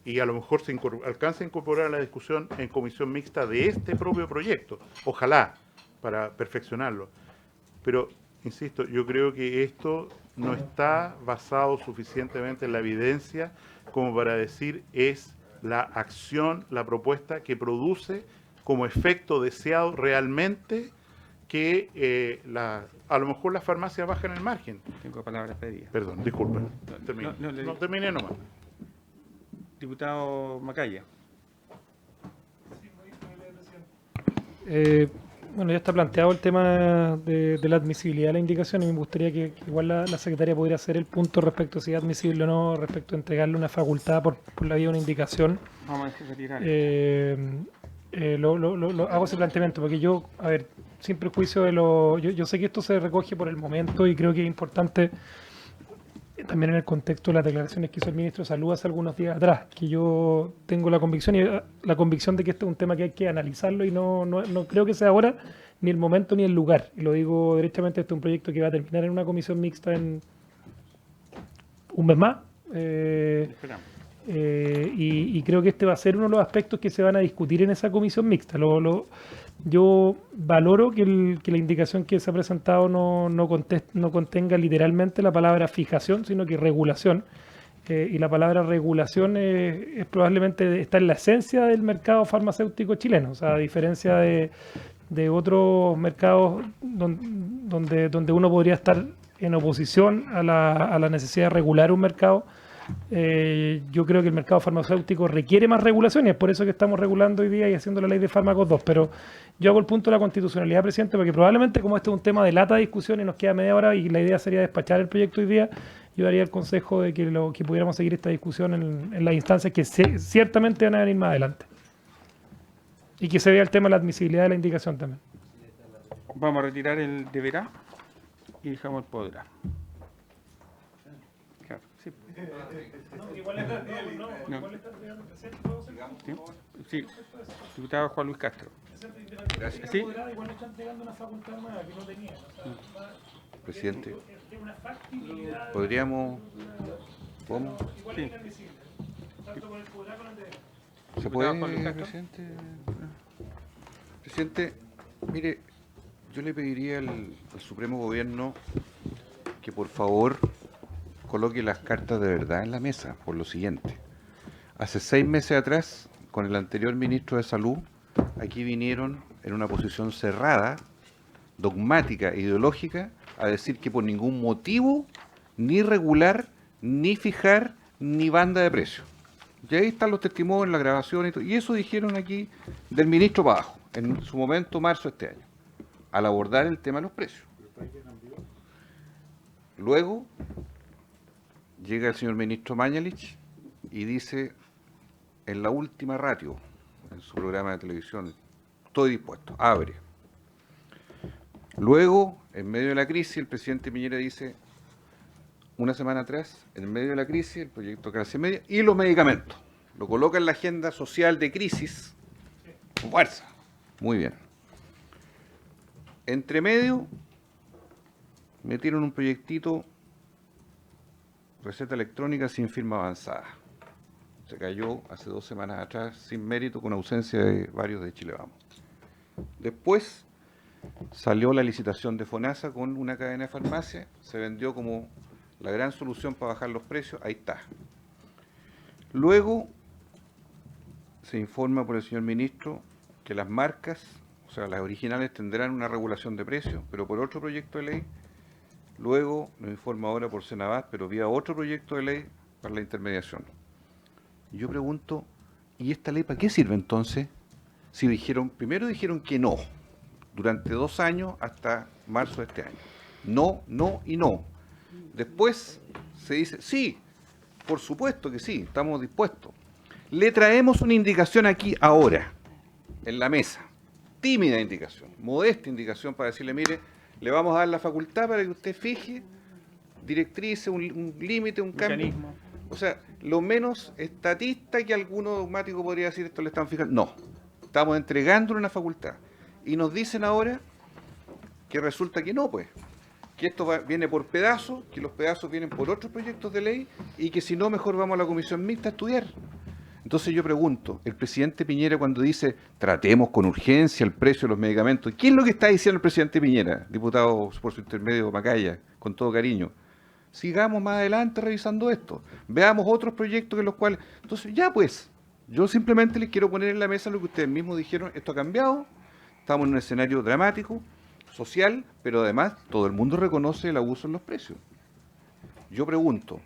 Y a lo mejor se alcanza a incorporar a la discusión en comisión mixta de este propio proyecto. Ojalá, para perfeccionarlo. Pero, insisto, yo creo que esto no está basado suficientemente en la evidencia como para decir es la acción, la propuesta que produce como efecto deseado realmente que a lo mejor las farmacias bajan el margen. Tengo palabras pedidas. Perdón, disculpen. Terminé. no, Terminé nomás. Diputado Macaya. Bueno, ya está planteado el tema de la admisibilidad de la indicación y me gustaría que igual la secretaria pudiera hacer el punto respecto a si es admisible o no, respecto a entregarle una facultad por la vía de una indicación. Vamos a retirar. Hago ese planteamiento porque yo, a ver, sin prejuicio de yo sé que esto se recoge por el momento y creo que es importante también en el contexto de las declaraciones que hizo el ministro de Salud hace algunos días atrás, que yo tengo la convicción de que este es un tema que hay que analizarlo y no creo que sea ahora ni el momento ni el lugar. Y lo digo derechamente, este es un proyecto que va a terminar en una comisión mixta en un mes más. Esperamos. Y creo que este va a ser uno de los aspectos que se van a discutir en esa comisión mixta. Yo valoro que la indicación que se ha presentado no contenga literalmente la palabra fijación, sino que regulación. Y la palabra regulación es probablemente está en la esencia del mercado farmacéutico chileno. O sea, a diferencia de otros mercados donde uno podría estar en oposición a la necesidad de regular un mercado, yo creo que el mercado farmacéutico requiere más regulación y es por eso que estamos regulando hoy día y haciendo la ley de fármacos 2. Pero yo hago el punto de la constitucionalidad, presidente, porque probablemente como este es un tema de lata discusión y nos queda media hora y la idea sería despachar el proyecto hoy día, yo daría el consejo de que pudiéramos seguir esta discusión en las instancias que ciertamente van a venir más adelante. Y que se vea el tema de la admisibilidad de la indicación también. Vamos a retirar el deberá y dejamos el podrá. Claro, sí. Sí, diputado Juan Luis Castro. Sí. Presidente, podríamos... ¿Cómo? Sí. ¿Se puede, Juan Luis Castro? presidente? Presidente, mire, yo le pediría al Supremo Gobierno que por favor coloque las cartas de verdad en la mesa, por lo siguiente. Hace 6 meses atrás, con el anterior ministro de Salud, aquí vinieron en una posición cerrada, dogmática, ideológica, a decir que por ningún motivo, ni regular, ni fijar, ni banda de precios. Y ahí están los testimonios, la grabación y todo. Y eso dijeron aquí del ministro para abajo, en su momento, marzo de este año, al abordar el tema de los precios. Luego llega el señor ministro Mañalich y dice en la última ratio, en su programa de televisión, estoy dispuesto, abre. Luego, en medio de la crisis, el presidente Piñera dice, una semana atrás, en medio de la crisis, el proyecto clase media y los medicamentos. Lo coloca en la agenda social de crisis, con fuerza. Muy bien. Entre medio, metieron un proyectito, receta electrónica sin firma avanzada. Se cayó hace 2 semanas atrás, sin mérito, con ausencia de varios de Chile Vamos. Después salió la licitación de FONASA con una cadena de farmacia, se vendió como la gran solución para bajar los precios, ahí está. Luego se informa por el señor ministro que las marcas, o sea, las originales tendrán una regulación de precios, pero por otro proyecto de ley. Luego nos informa ahora por Senabas, pero vía otro proyecto de ley para la intermediación. Y yo pregunto, ¿y esta ley para qué sirve entonces? Si primero dijeron que no, durante 2 años hasta marzo de este año. No, no y no. Después se dice, sí, por supuesto que sí, estamos dispuestos. Le traemos una indicación aquí ahora, en la mesa. Tímida indicación, modesta indicación para decirle, mire, le vamos a dar la facultad para que usted fije directrices, un límite, un cambio. Mecanismo. O sea, lo menos estatista que alguno dogmático podría decir, esto le están fijando. No, estamos entregándole una facultad. Y nos dicen ahora que resulta que no, pues. que esto viene por pedazos, que los pedazos vienen por otros proyectos de ley y que si no, mejor vamos a la comisión mixta a estudiar. Entonces yo pregunto, el presidente Piñera cuando dice tratemos con urgencia el precio de los medicamentos, ¿qué es lo que está diciendo el presidente Piñera, diputado por su intermedio Macaya, con todo cariño? Sigamos más adelante revisando esto, veamos otros proyectos en los cuales... Entonces ya pues, yo simplemente les quiero poner en la mesa lo que ustedes mismos dijeron, esto ha cambiado, estamos en un escenario dramático, social, pero además todo el mundo reconoce el abuso en los precios. Yo pregunto,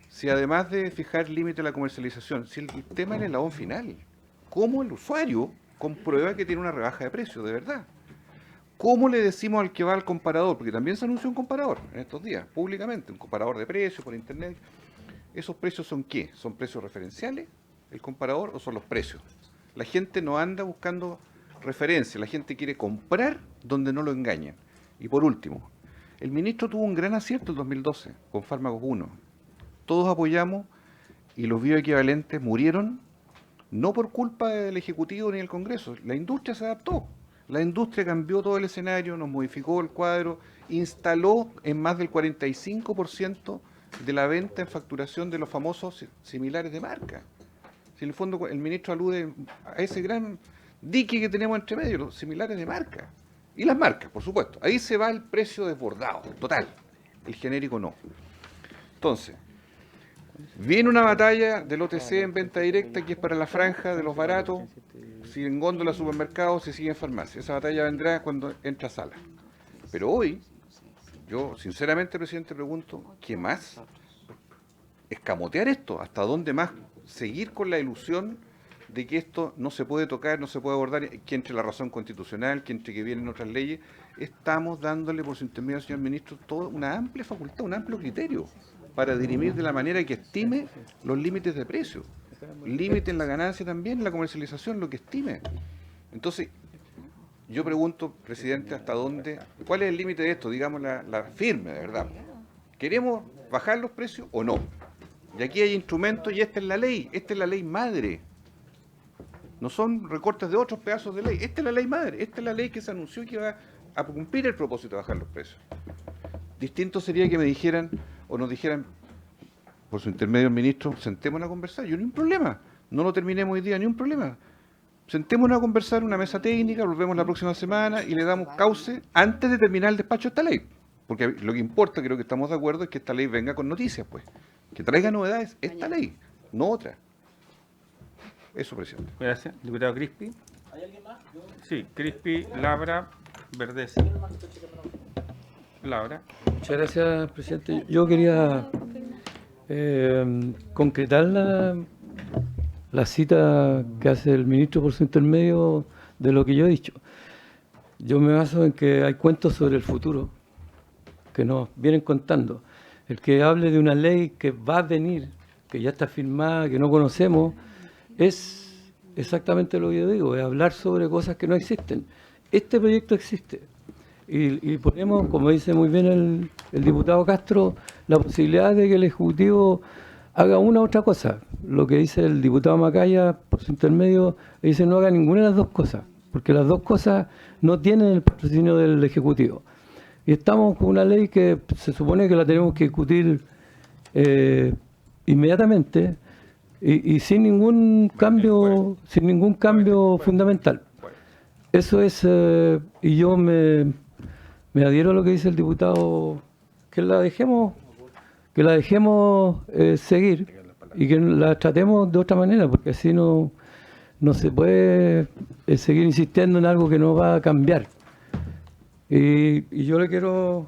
si además de fijar límite a la comercialización, si el tema es el eslabón final, ¿cómo el usuario comprueba que tiene una rebaja de precio, de verdad? ¿Cómo le decimos al que va al comparador? Porque también se anunció un comparador en estos días, públicamente, un comparador de precios por internet. ¿Esos precios son qué? ¿Son precios referenciales, el comparador, o son los precios? La gente no anda buscando referencia, la gente quiere comprar donde no lo engañan. Y por último, el ministro tuvo un gran acierto en 2012 con Fármacos 1. Todos apoyamos y los bioequivalentes murieron no por culpa del Ejecutivo ni del Congreso. La industria se adaptó. La industria cambió todo el escenario, nos modificó el cuadro, instaló en más del 45% de la venta en facturación de los famosos similares de marca. Si en el fondo el ministro alude a ese gran dique que tenemos entre medio, los similares de marca. Y las marcas, por supuesto. Ahí se va el precio desbordado, total. El genérico no. Entonces, viene una batalla del OTC en venta directa que es para la franja de los baratos, si en góndola, supermercados, si sigue en farmacia. Esa batalla vendrá cuando entra a sala. Pero hoy, yo sinceramente, presidente, pregunto, ¿qué más? Escamotear esto, ¿hasta dónde más? Seguir con la ilusión de que esto no se puede tocar, no se puede abordar, que entre la razón constitucional, que entre que vienen otras leyes, estamos dándole por su intermedio, señor ministro, toda una amplia facultad, un amplio criterio para dirimir de la manera que estime los límites de precio. Límite en la ganancia también, en la comercialización, lo que estime. Entonces, yo pregunto, presidente, ¿hasta dónde? ¿Cuál es el límite de esto? Digamos la firme, de verdad. ¿Queremos bajar los precios o no? Y aquí hay instrumentos y esta es la ley madre. No son recortes de otros pedazos de ley. Esta es la ley madre, esta es la ley que se anunció que va a cumplir el propósito de bajar los precios. Distinto sería que me dijeran o nos dijeran, por su intermedio el ministro, sentémonos a conversar. Yo ni un problema, no lo terminemos hoy día, ni un problema. Sentémonos a conversar, una mesa técnica, volvemos la próxima semana y le damos cauce antes de terminar el despacho de esta ley. Porque lo que importa, creo que estamos de acuerdo, es que esta ley venga con noticias, pues. Que traiga novedades esta ley, no otra. Eso, presidente. Gracias. Diputado Crispi. ¿Hay alguien más? Sí, Crispi, Labra, Verdes. Labra. Muchas gracias, presidente. Yo quería concretar la cita que hace el ministro por su intermedio de lo que yo he dicho. Yo me baso en que hay cuentos sobre el futuro que nos vienen contando. El que hable de una ley que va a venir, que ya está firmada, que no conocemos, es exactamente lo que yo digo, es hablar sobre cosas que no existen. Este proyecto existe y ponemos, como dice muy bien el diputado Castro, la posibilidad de que el Ejecutivo haga una u otra cosa. Lo que dice el diputado Macaya, por su intermedio, dice no haga ninguna de las dos cosas, porque las dos cosas no tienen el patrocinio del Ejecutivo. Y estamos con una ley que se supone que la tenemos que discutir inmediatamente y sin ningún cambio fundamental. Eso es, y yo me adhiero a lo que dice el diputado, que la dejemos seguir y que la tratemos de otra manera, porque así no se puede seguir insistiendo en algo que no va a cambiar. Y yo le quiero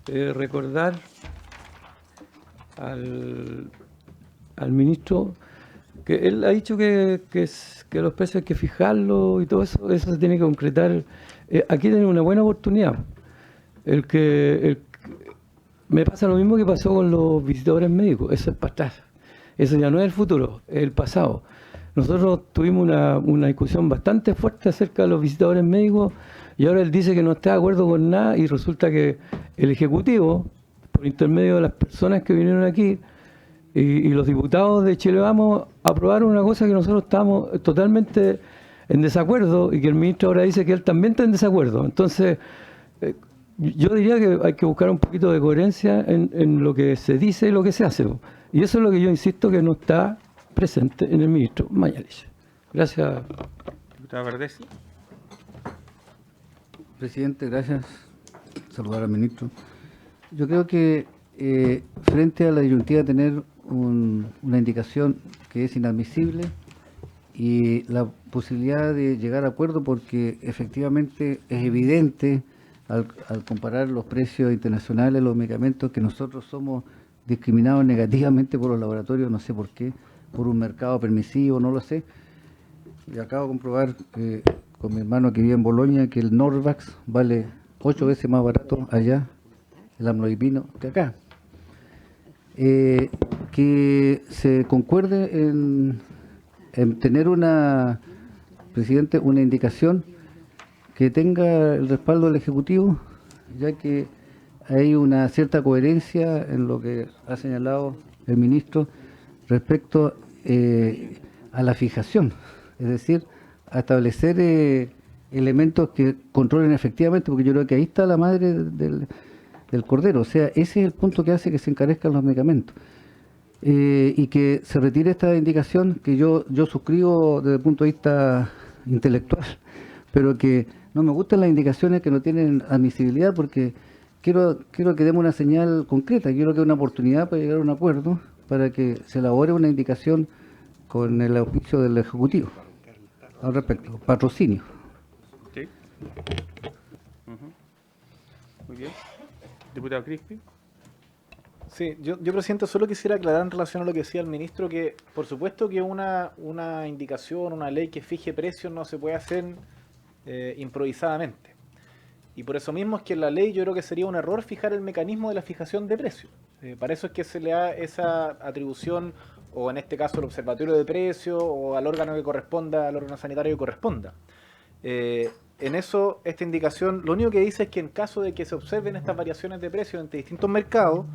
recordar al ministro que él ha dicho que los precios hay que fijarlos y todo eso se tiene que concretar. Aquí tenemos una buena oportunidad. Me pasa lo mismo que pasó con los visitadores médicos, eso es para atrás. Eso ya no es el futuro, es el pasado. Nosotros tuvimos una discusión bastante fuerte acerca de los visitadores médicos y ahora él dice que no está de acuerdo con nada y resulta que el Ejecutivo, por intermedio de las personas que vinieron aquí y los diputados de Chile Vamos, aprobaron una cosa que nosotros estábamos totalmente en desacuerdo y que el ministro ahora dice que él también está en desacuerdo. Entonces, yo diría que hay que buscar un poquito de coherencia en lo que se dice y lo que se hace. Y eso es lo que yo insisto que no está presente en el ministro Mañalich. Gracias. Diputada Verdes. Presidente, gracias. Saludar al ministro. Yo creo que frente a la disyuntiva de tener una indicación que es inadmisible y la posibilidad de llegar a acuerdo, porque efectivamente es evidente al comparar los precios internacionales de los medicamentos que nosotros somos discriminados negativamente por los laboratorios, no sé por qué, por un mercado permisivo, no lo sé. Y acabo de comprobar con mi hermano que vive en Bolonia que el Norvax vale 8 veces más barato allá, el amlodipino, que acá. Que se concuerde en tener presidente, una indicación que tenga el respaldo del Ejecutivo, ya que hay una cierta coherencia en lo que ha señalado el ministro respecto a la fijación, es decir, a establecer elementos que controlen efectivamente, porque yo creo que ahí está la madre del cordero, o sea, ese es el punto que hace que se encarezcan los medicamentos. Y que se retire esta indicación que yo suscribo desde el punto de vista intelectual, pero que no me gustan las indicaciones que no tienen admisibilidad, porque quiero que demos una señal concreta, quiero que haya una oportunidad para llegar a un acuerdo, para que se elabore una indicación con el auspicio del Ejecutivo al respecto, patrocinio. Sí. Muy bien. Diputado Crispi. Sí, yo, presidente, solo quisiera aclarar en relación a lo que decía el ministro, que por supuesto que una indicación, una ley que fije precios no se puede hacer improvisadamente. Y por eso mismo es que en la ley yo creo que sería un error fijar el mecanismo de la fijación de precios. Para eso es que se le da esa atribución, o en este caso al observatorio de precios, o al órgano que corresponda, al órgano sanitario que corresponda. En eso, esta indicación, lo único que dice es que en caso de que se observen estas variaciones de precios entre distintos mercados,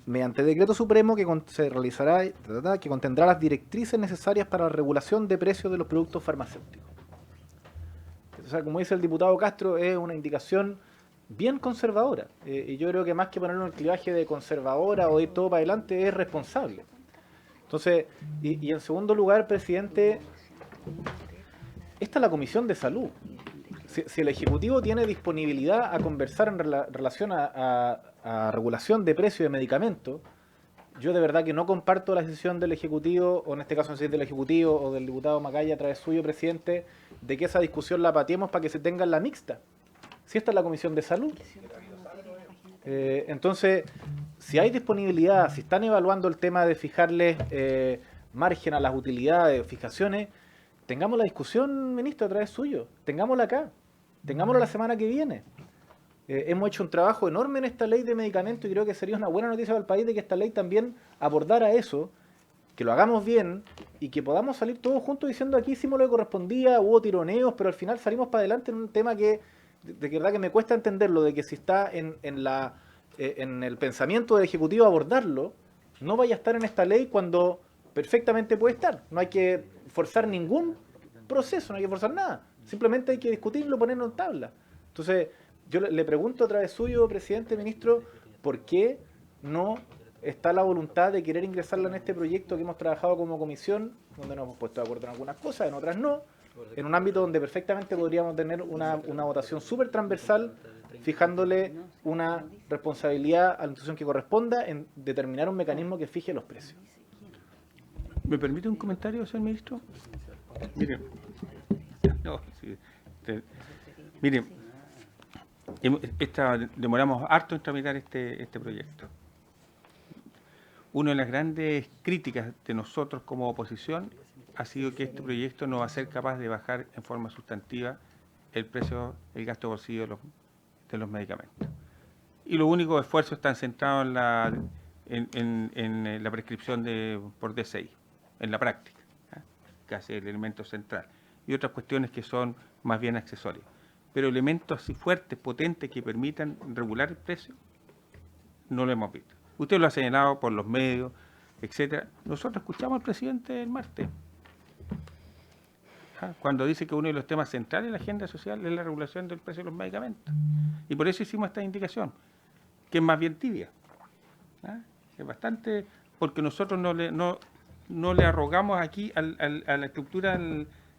mediante decreto supremo que se realizará, que contendrá las directrices necesarias para la regulación de precios de los productos farmacéuticos. O sea, como dice el diputado Castro, es una indicación bien conservadora. Y yo creo que más que ponerle un clivaje de conservadora o ir todo para adelante, es responsable. Entonces, y en segundo lugar, presidente, esta es la Comisión de Salud. Si el Ejecutivo tiene disponibilidad a conversar en relación a regulación de precios de medicamentos, yo de verdad que no comparto la decisión del Ejecutivo, o en este caso del Ejecutivo o del diputado Macaya a través suyo, presidente, de que esa discusión la pateemos para que se tenga en la mixta. Si esta es la Comisión de Salud. Entonces, si hay disponibilidad, si están evaluando el tema de fijarles margen a las utilidades, fijaciones, tengamos la discusión, ministro, a través suyo. Tengámosla acá. Tengámosla la semana que viene. Hemos hecho un trabajo enorme en esta ley de medicamentos y creo que sería una buena noticia para el país de que esta ley también abordara eso, que lo hagamos bien y que podamos salir todos juntos diciendo aquí hicimos lo que correspondía, hubo tironeos, pero al final salimos para adelante en un tema que de verdad que me cuesta entenderlo, de que si está en el pensamiento del Ejecutivo abordarlo, no vaya a estar en esta ley cuando perfectamente puede estar. No hay que forzar ningún proceso, no hay que forzar nada. Simplemente hay que discutirlo, ponerlo en tabla. Entonces, yo le pregunto a través suyo, presidente, ministro, ¿por qué no está la voluntad de querer ingresarla en este proyecto que hemos trabajado como comisión, donde nos hemos puesto de acuerdo en algunas cosas, en otras no, en un ámbito donde perfectamente podríamos tener una votación súper transversal, fijándole una responsabilidad a la institución que corresponda en determinar un mecanismo que fije los precios? ¿Me permite un comentario, señor ministro? Miren, miren, demoramos harto en tramitar este proyecto. Una de las grandes críticas de nosotros como oposición ha sido que este proyecto no va a ser capaz de bajar en forma sustantiva el precio, el gasto de bolsillo de los medicamentos. Y los únicos esfuerzos están centrados en la prescripción por DCI, en la práctica, que hace el elemento central, y otras cuestiones que son más bien accesorias. Pero elementos así fuertes, potentes, que permitan regular el precio, no lo hemos visto. Usted lo ha señalado por los medios, etcétera. Nosotros escuchamos al presidente el martes. cuando dice que uno de los temas centrales de la agenda social es la regulación del precio de los medicamentos. Y por eso hicimos esta indicación, que es más bien tibia. Es bastante, porque nosotros no le arrogamos aquí a la estructura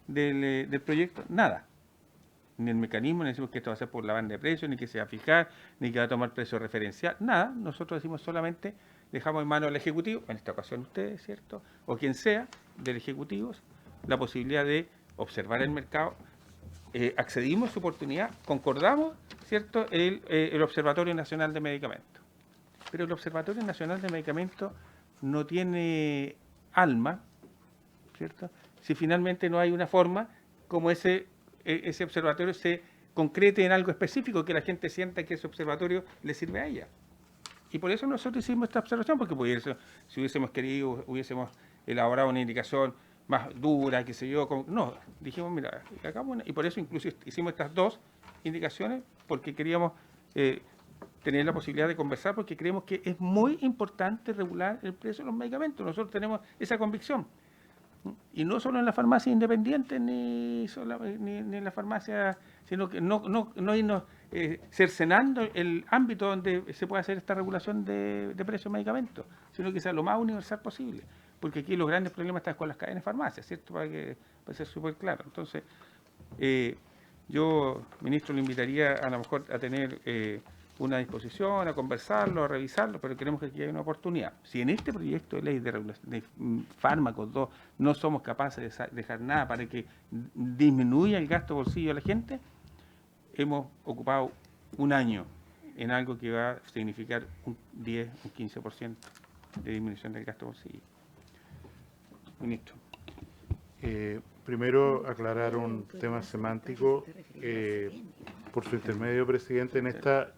del proyecto nada. Ni el mecanismo, ni decimos que esto va a ser por la banda de precios, ni que se va a fijar, ni que va a tomar precio referencial, nada. Nosotros decimos solamente, dejamos en manos del Ejecutivo, en esta ocasión ustedes, ¿cierto? O quien sea del Ejecutivo, la posibilidad de observar el mercado. Accedimos a su oportunidad, concordamos, ¿cierto?, el Observatorio Nacional de Medicamentos. Pero el Observatorio Nacional de Medicamentos no tiene alma, ¿cierto?, si finalmente no hay una forma como ese observatorio se concrete en algo específico, que la gente sienta que ese observatorio le sirve a ella. Y por eso nosotros hicimos esta observación, porque si hubiésemos querido, hubiésemos elaborado una indicación más dura, qué sé yo. No, dijimos, mira, hagamos una, y por eso incluso hicimos estas dos indicaciones, porque queríamos tener la posibilidad de conversar, porque creemos que es muy importante regular el precio de los medicamentos. Nosotros tenemos esa convicción. Y no solo en la farmacia independiente, ni en la farmacia, sino que no irnos cercenando el ámbito donde se puede hacer esta regulación de precios de medicamentos, sino que sea lo más universal posible. Porque aquí los grandes problemas están con las cadenas de farmacia, ¿cierto? Para ser súper claro. Entonces, yo, ministro, le invitaría a lo mejor a tener una disposición, a conversarlo, a revisarlo, pero creemos que aquí hay una oportunidad. Si en este proyecto de ley de regulación de fármacos no somos capaces de dejar nada para que disminuya el gasto bolsillo de la gente, hemos ocupado un año en algo que va a significar un 10, un 15% de disminución del gasto bolsillo. Ministro. Primero, aclarar un tema semántico. Por su intermedio, presidente, en esta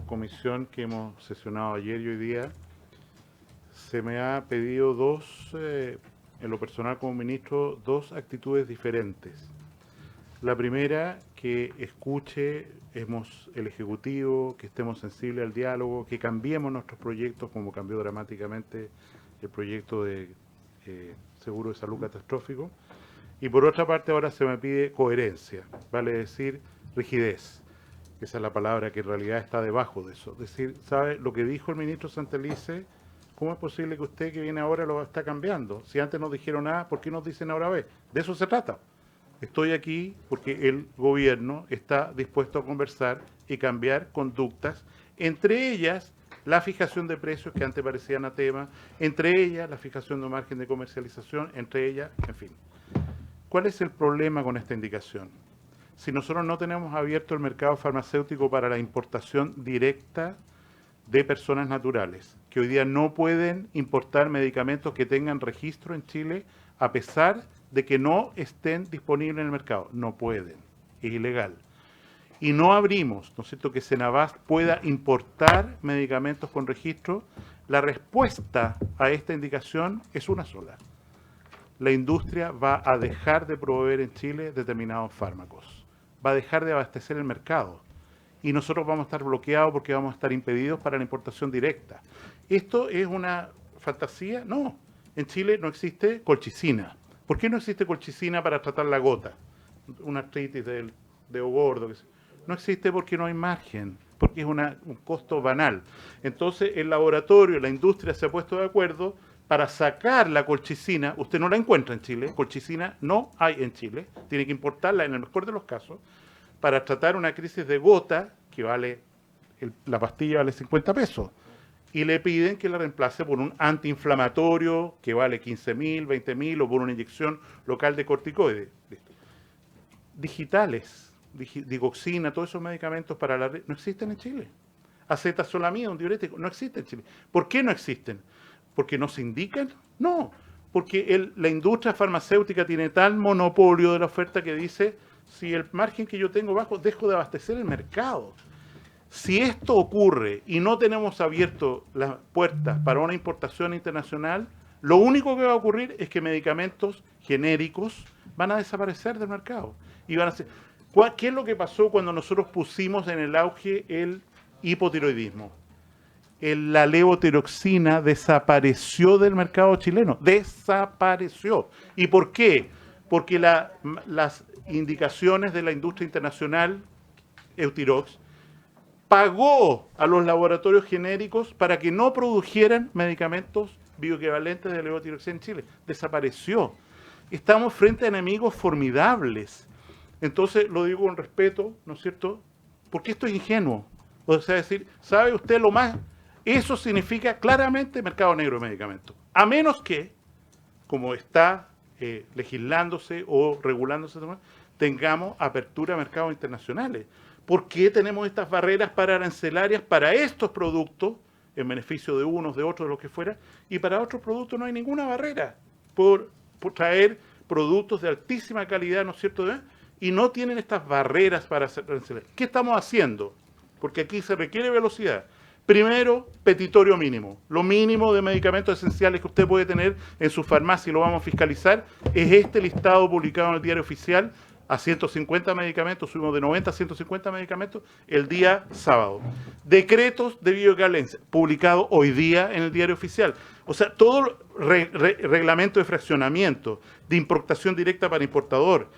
comisión que hemos sesionado ayer y hoy día, se me ha pedido en lo personal como ministro, dos actitudes diferentes. La primera, que escuche el Ejecutivo, que estemos sensibles al diálogo, que cambiemos nuestros proyectos, como cambió dramáticamente el proyecto de seguro de salud catastrófico. Y por otra parte, ahora se me pide coherencia, vale decir, rigidez. Esa es la palabra que en realidad está debajo de eso. Es decir, ¿sabe lo que dijo el ministro Santelice? ¿Cómo es posible que usted que viene ahora lo está cambiando? Si antes no dijeron A, ¿por qué nos dicen ahora B? De eso se trata. Estoy aquí porque el gobierno está dispuesto a conversar y cambiar conductas, entre ellas la fijación de precios que antes parecía anatema, entre ellas la fijación de margen de comercialización, entre ellas, en fin. ¿Cuál es el problema con esta indicación? Si nosotros no tenemos abierto el mercado farmacéutico para la importación directa de personas naturales, que hoy día no pueden importar medicamentos que tengan registro en Chile a pesar de que no estén disponibles en el mercado. No pueden, es ilegal. Y no abrimos, ¿no es cierto?, que Senabast pueda importar medicamentos con registro. La respuesta a esta indicación es una sola. La industria va a dejar de proveer en Chile determinados fármacos. Va a dejar de abastecer el mercado. Y nosotros vamos a estar bloqueados porque vamos a estar impedidos para la importación directa. ¿Esto es una fantasía? No. En Chile no existe colchicina. ¿Por qué no existe colchicina para tratar la gota? Una artritis del dedo gordo. No existe porque no hay margen, porque es un costo banal. Entonces el laboratorio, la industria se ha puesto de acuerdo para sacar la colchicina. Usted no la encuentra en Chile, colchicina no hay en Chile, tiene que importarla en el mejor de los casos, para tratar una crisis de gota que vale, la pastilla vale 50 pesos. Y le piden que la reemplace por un antiinflamatorio que vale 15.000, 20.000 o por una inyección local de corticoides. Digitales, digoxina, todos esos medicamentos para no existen en Chile. Acetazolamida, un diurético, no existe en Chile. ¿Por qué no existen? ¿Porque no se indican? No, porque la industria farmacéutica tiene tal monopolio de la oferta que dice, si el margen que yo tengo bajo, dejo de abastecer el mercado. Si esto ocurre y no tenemos abierto las puertas para una importación internacional, lo único que va a ocurrir es que medicamentos genéricos van a desaparecer del mercado. Y van a ser, ¿qué es lo que pasó cuando nosotros pusimos en el auge el hipotiroidismo? La levotiroxina desapareció del mercado chileno. Desapareció. ¿Y por qué? porque las indicaciones de la industria internacional, Eutirox, pagó a los laboratorios genéricos para que no produjeran medicamentos bioequivalentes de levotiroxina en Chile. Desapareció. Estamos frente a enemigos formidables. Entonces, lo digo con respeto, ¿no es cierto? Porque esto es ingenuo. O sea, decir, ¿sabe usted lo más? Eso significa claramente mercado negro de medicamentos. A menos que, como está legislándose o regulándose, tengamos apertura a mercados internacionales. ¿Por qué tenemos estas barreras arancelarias para estos productos, en beneficio de unos, de otros, de lo que fuera, y para otros productos no hay ninguna barrera por traer productos de altísima calidad, ¿no es cierto? Y no tienen estas barreras para arancelar. ¿Qué estamos haciendo? Porque aquí se requiere velocidad. Primero, petitorio mínimo. Lo mínimo de medicamentos esenciales que usted puede tener en su farmacia y lo vamos a fiscalizar es este listado publicado en el Diario Oficial a 150 medicamentos, subimos de 90 a 150 medicamentos el día sábado. Decretos de bioequivalencia, publicado hoy día en el Diario Oficial. O sea, todo reglamento de fraccionamiento, de importación directa para importador,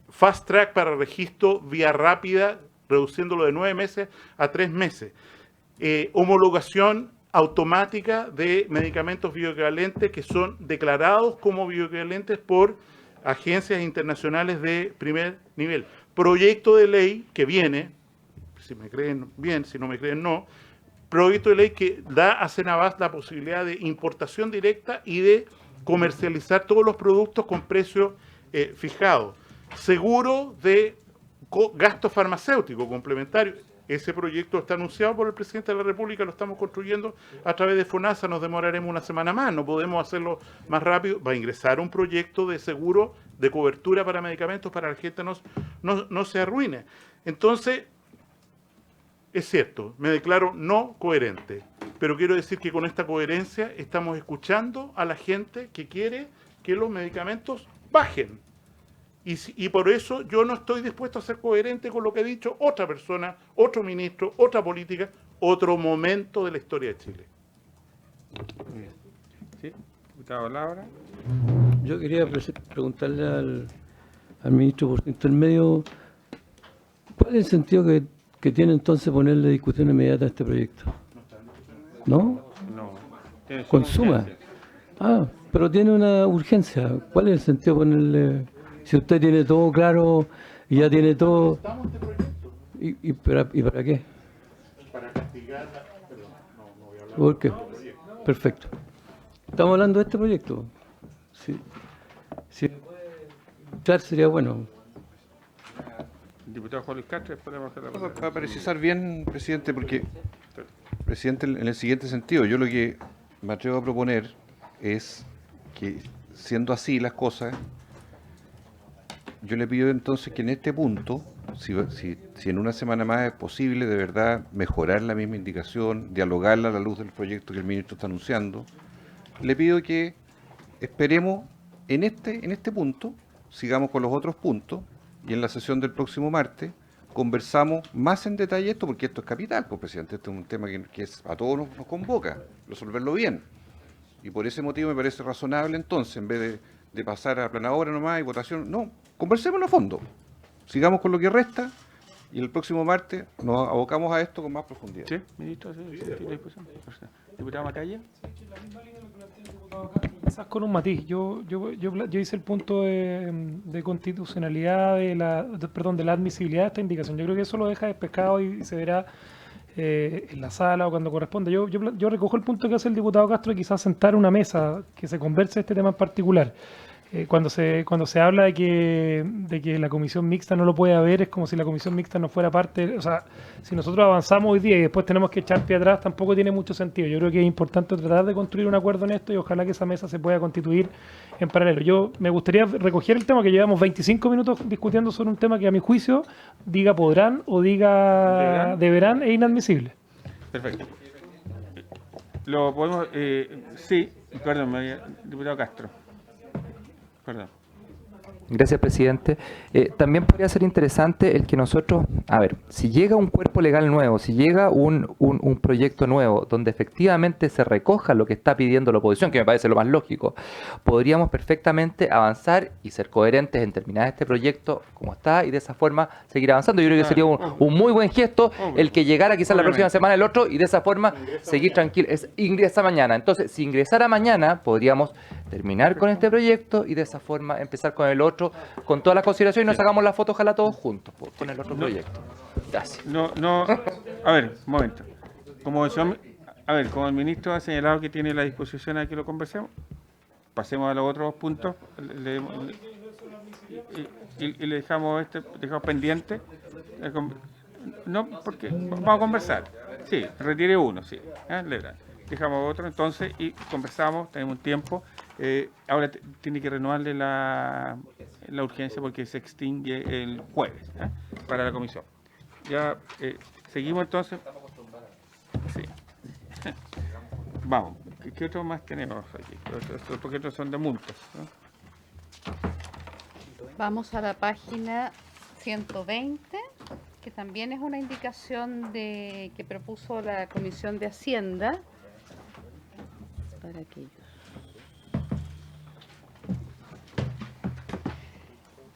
fast track para registro vía rápida, reduciéndolo de 9 meses a 3 meses. Homologación automática de medicamentos bioequivalentes que son declarados como bioequivalentes por agencias internacionales de primer nivel. Proyecto de ley que viene, si me creen bien, si no me creen no, proyecto de ley que da a Senabas la posibilidad de importación directa y de comercializar todos los productos con precio fijado. Seguro de gasto farmacéutico complementario. Ese proyecto está anunciado por el presidente de la República, lo estamos construyendo a través de FONASA, nos demoraremos una semana más, no podemos hacerlo más rápido. Va a ingresar un proyecto de seguro de cobertura para medicamentos para que la gente no se arruine. Entonces, es cierto, me declaro no coherente, pero quiero decir que con esta coherencia estamos escuchando a la gente que quiere que los medicamentos bajen. Y por eso yo no estoy dispuesto a ser coherente con lo que ha dicho otra persona, otro ministro, otra política, otro momento de la historia de Chile. ¿Sí? ¿Diputado Labra? Yo quería preguntarle al ministro por intermedio, ¿cuál es el sentido que tiene entonces ponerle discusión inmediata a este proyecto? ¿No? No. Tiene su Consuma. urgencia. Ah, pero tiene una urgencia. ¿Cuál es el sentido de ponerle... Si usted tiene todo claro y ya tiene todo... ¿Y para qué? Para castigar... Perdón, no voy a hablar. ¿Por qué? Perfecto. Estamos hablando de este proyecto. Si puede entrar sería bueno. Diputado Juan Luis Castro, después le vamos a hacer la palabra. Para precisar bien, presidente, porque, presidente, en el siguiente sentido, yo lo que me atrevo a proponer es que, siendo así las cosas, yo le pido entonces que en este punto, si en una semana más es posible de verdad mejorar la misma indicación, dialogarla a la luz del proyecto que el ministro está anunciando, le pido que esperemos en este punto, sigamos con los otros puntos, y en la sesión del próximo martes conversamos más en detalle esto, porque esto es capital, pues, presidente, este es un tema que a todos nos convoca, resolverlo bien. Y por ese motivo me parece razonable entonces, en vez de pasar a planadora nomás y votación, no, conversemos a fondo, sigamos con lo que resta y el próximo martes nos abocamos a esto con más profundidad. ¿Sí, ministro? ¿Sí? ¿Tiene discusión? ¿Diputado Macaya? Quizás con un matiz. Yo hice el punto de constitucionalidad de la admisibilidad de esta indicación. Yo creo que eso lo deja despejado y se verá en la sala o cuando corresponda. Yo recojo el punto que hace el diputado Castro de quizás sentar una mesa que se converse este tema en particular. Cuando se habla de que la comisión mixta no lo puede haber, es como si la comisión mixta no fuera parte, o sea, si nosotros avanzamos hoy día y después tenemos que echar pie atrás, tampoco tiene mucho sentido. Yo creo que es importante tratar de construir un acuerdo en esto y ojalá que esa mesa se pueda constituir en paralelo. Yo me gustaría recoger el tema que llevamos 25 minutos discutiendo sobre un tema que a mi juicio diga podrán o diga deberán es inadmisible. Perfecto. Lo podemos... sí, perdón, diputado Castro. Perdón. Gracias, presidente. También podría ser interesante el que nosotros, a ver, si llega un cuerpo legal nuevo, si llega un proyecto nuevo donde efectivamente se recoja lo que está pidiendo la oposición, que me parece lo más lógico, podríamos perfectamente avanzar y ser coherentes en terminar este proyecto como está y de esa forma seguir avanzando. Yo creo que sería un muy buen gesto el que llegara quizás la próxima semana el otro y de esa forma seguir tranquilo. Ingresa mañana. Entonces, si ingresara mañana, podríamos terminar con este proyecto y de esa forma empezar con el otro, con todas las consideraciones, y nos sacamos la foto, ojalá todos juntos, con el otro proyecto. Gracias. A ver, un momento. Como el ministro ha señalado que tiene la disposición a que lo conversemos, pasemos a los otros puntos y le dejamos pendiente. No, porque vamos a conversar. Sí, retire uno, sí. Dejamos otro entonces y conversamos, tenemos un tiempo. Ahora tiene que renovarle la urgencia porque se extingue el jueves para la comisión. Ya seguimos entonces. Sí. Vamos, ¿qué otros más tenemos aquí? Porque otros son de multas, ¿no? Vamos a la página 120, que también es una indicación que propuso la Comisión de Hacienda para aquellos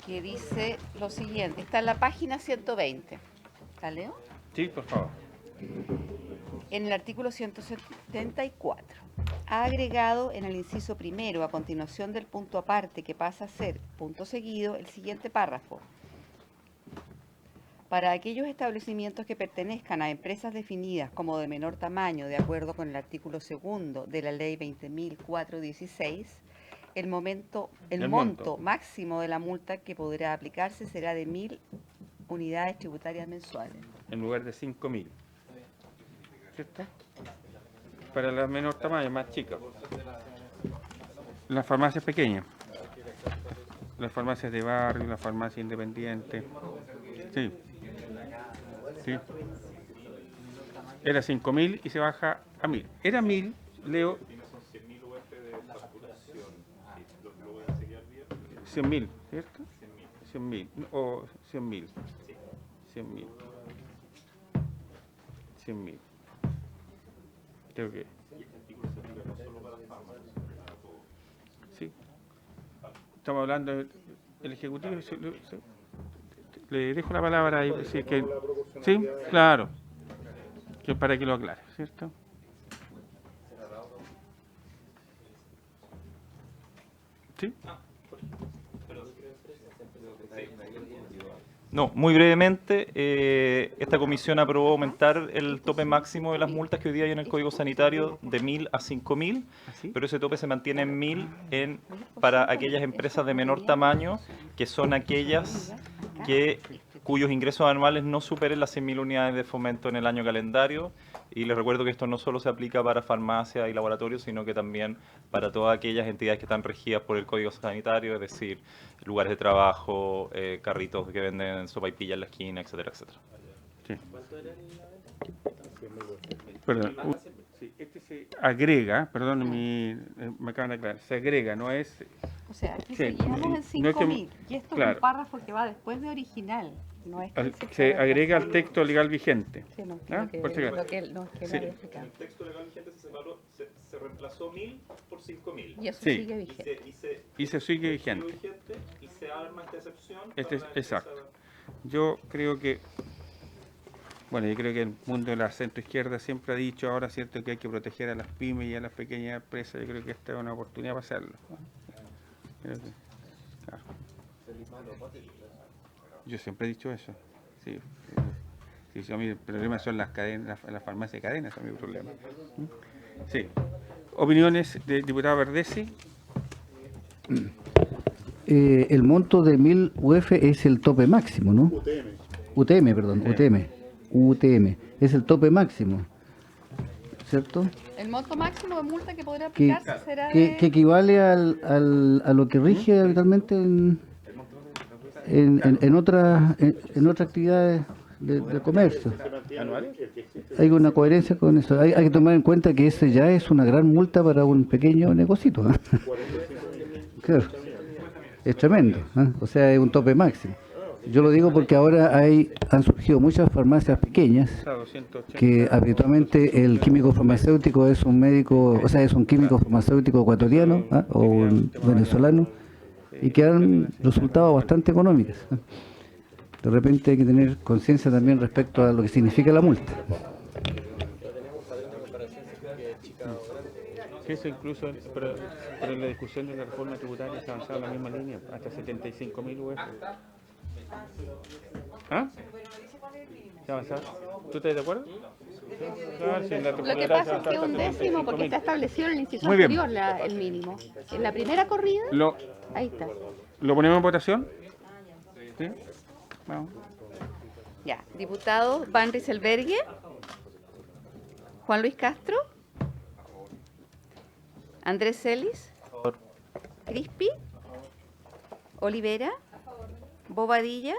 que dice lo siguiente. Está en la página 120. ¿La leo? Sí, por favor. En el artículo 174, ha agregado en el inciso primero, a continuación del punto aparte que pasa a ser punto seguido, el siguiente párrafo. Para aquellos establecimientos que pertenezcan a empresas definidas como de menor tamaño, de acuerdo con el artículo segundo de la Ley 20.416, el monto máximo de la multa que podrá aplicarse será de 1.000 unidades tributarias mensuales. En lugar de 5.000. ¿Cierto? Para la menor tamaño, más chicas. Las farmacias pequeñas. Las farmacias de barrio, las farmacias independientes. Sí. Sí. Era 5.000 y se baja a 1.000. Era 1.000, Leo. 100.000, ¿cierto? 100.000. O 100.000. 100.000. 100.000. Creo que. Sí. Estamos hablando del Ejecutivo. Le dejo la palabra ahí. Sí, claro. Para que lo aclare, ¿cierto? ¿Sí? No, muy brevemente, esta comisión aprobó aumentar el tope máximo de las multas que hoy día hay en el Código Sanitario de 1.000 a 5.000, pero ese tope se mantiene en 1.000 para aquellas empresas de menor tamaño, que son aquellas cuyos ingresos anuales no superen las 100.000 unidades de fomento en el año calendario. Y les recuerdo que esto no solo se aplica para farmacias y laboratorios, sino que también para todas aquellas entidades que están regidas por el Código Sanitario, es decir, lugares de trabajo, carritos que venden sopaipilla en la esquina, etcétera, etcétera. Sí. Perdón. Sí, este se agrega, perdón, me acaban de aclarar, se agrega, no es... O sea, aquí sí, seguíamos en no es que- 5.000, y esto claro. es un párrafo que va después de original. No es que Se agrega al texto legal vigente. Sí, no, ¿Ah? que Por si acaso. lo que él Sí. había explicado. El texto legal vigente se reemplazó 1.000 por 5.000. Y eso Sí. sigue vigente. Y se sigue vigente. Y se arma esta excepción. Exacto. Yo creo que, yo creo que el mundo de la centroizquierda siempre ha dicho ahora, cierto, que hay que proteger a las pymes y a las pequeñas empresas. Yo creo que esta es una oportunidad para hacerlo. Creo que, claro. Yo siempre he dicho eso. Sí. Sí, a mí el problema son las cadenas, las farmacias de cadenas, son mi problema. Sí. ¿Opiniones del diputado Verdesi? El monto de 1.000 UF es el tope máximo, ¿no? UTM, perdón, UTM. Es el tope máximo, ¿cierto? El monto máximo de multa que podrá Que, aplicarse será que equivale a lo que rige habitualmente en otras actividades de comercio. Hay una coherencia con eso. Hay que tomar en cuenta que ese ya es una gran multa para un pequeño negocito. Claro. es tremendo, ¿eh? O sea, es un tope máximo. Yo lo digo porque ahora han surgido muchas farmacias pequeñas Está 280. que habitualmente el químico farmacéutico es un médico, o sea, es un químico farmacéutico ecuatoriano, ¿ah? O un venezolano, y que han resultado bastante económicas, ¿eh? De repente hay que tener conciencia también respecto a lo que significa la multa. Sí, eso incluso, pero en la discusión de la reforma tributaria se ha avanzado en la misma línea, hasta 75.000 UF. ¿Ah? ¿Se ha avanzado? ¿Tú estás de acuerdo? Claro, sí, en la Lo que tributaria pasa se es ha que es avanzado un hasta décimo porque 75.000. está establecido en el inciso Muy bien. anterior el mínimo. En la primera corrida, ahí está. ¿Lo ponemos en votación? ¿Sí? Vamos. Ya, diputados Van Rieselberghe, Juan Luis Castro, Andrés Celis, Crispi, Olivera, Bobadilla,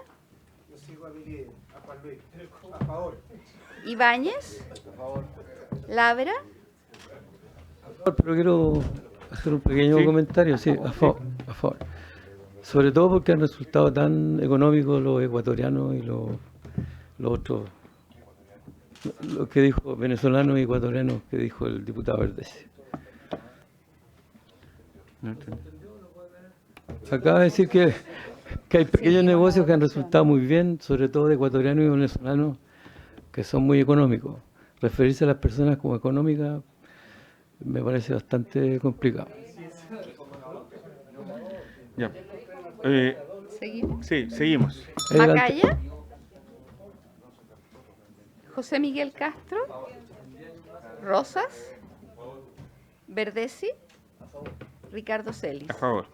Ibáñez, Labra, Pero quiero hacer un pequeño Sí. comentario, sí, a favor. Sobre todo porque han resultado tan económicos los ecuatorianos y los otros, lo que dijo venezolanos y ecuatorianos que dijo el diputado Verdes. No entendí. Acaba de decir que hay pequeños negocios que han resultado muy bien, sobre todo de ecuatorianos y venezolanos, que son muy económicos. Referirse a las personas como económicas me parece bastante complicado. Ya. ¿seguimos? Sí, seguimos. Adelante. Macaya, José Miguel Castro, Rosas, Verdesi, Ricardo Celis. A favor.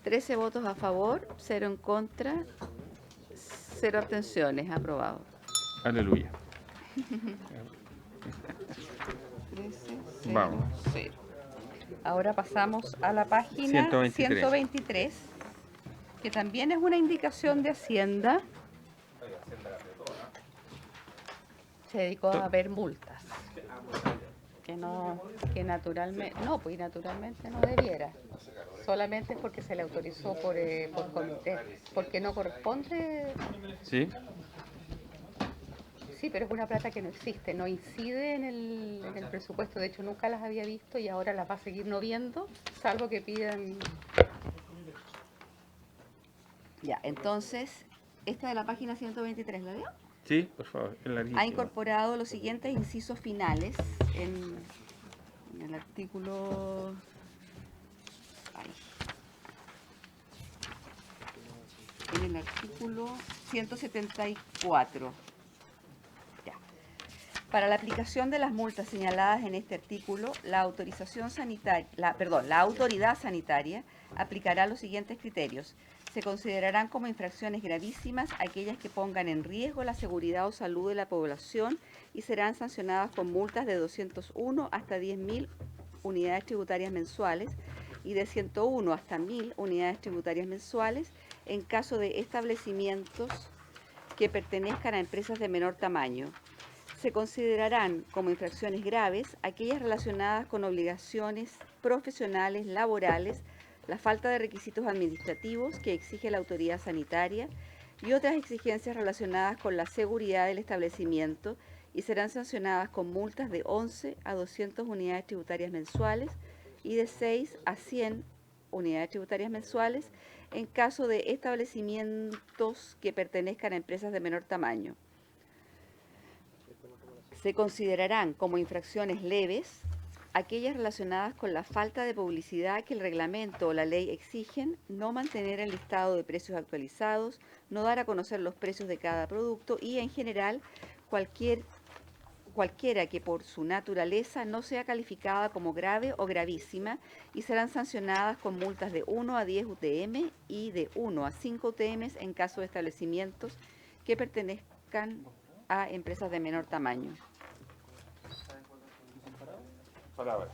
13 votos a favor, 0 en contra, 0 abstenciones. Aprobado. Aleluya. 13, Vamos. 0. Ahora pasamos a la página 123. 123, que también es una indicación de Hacienda. Se dedicó a ver multas. Que naturalmente, pues naturalmente no debiera. Solamente es porque se le autorizó por comité, porque no corresponde. ¿Sí? Sí, pero es una plata que no existe, no incide en el presupuesto. De hecho, nunca las había visto y ahora las va a seguir no viendo, salvo que pidan. Ya, entonces, esta de la página 123, ¿la vio? Sí, por favor. Es larguísimo. Ha incorporado los siguientes incisos finales en el artículo. ay, en el artículo 174. Ya. Para la aplicación de las multas señaladas en este artículo, la autoridad sanitaria aplicará los siguientes criterios. Se considerarán como infracciones gravísimas aquellas que pongan en riesgo la seguridad o salud de la población y serán sancionadas con multas de 201 hasta 10.000 unidades tributarias mensuales y de 101 hasta 1.000 unidades tributarias mensuales en caso de establecimientos que pertenezcan a empresas de menor tamaño. Se considerarán como infracciones graves aquellas relacionadas con obligaciones profesionales, laborales, la falta de requisitos administrativos que exige la autoridad sanitaria y otras exigencias relacionadas con la seguridad del establecimiento y serán sancionadas con multas de 11 a 200 unidades tributarias mensuales y de 6 a 100 unidades tributarias mensuales en caso de establecimientos que pertenezcan a empresas de menor tamaño. Se considerarán como infracciones leves aquellas relacionadas con la falta de publicidad que el reglamento o la ley exigen, no mantener el listado de precios actualizados, no dar a conocer los precios de cada producto y, en general, cualquiera que por su naturaleza no sea calificada como grave o gravísima y serán sancionadas con multas de 1 a 10 UTM y de 1 a 5 UTM en caso de establecimientos que pertenezcan a empresas de menor tamaño. Palabras.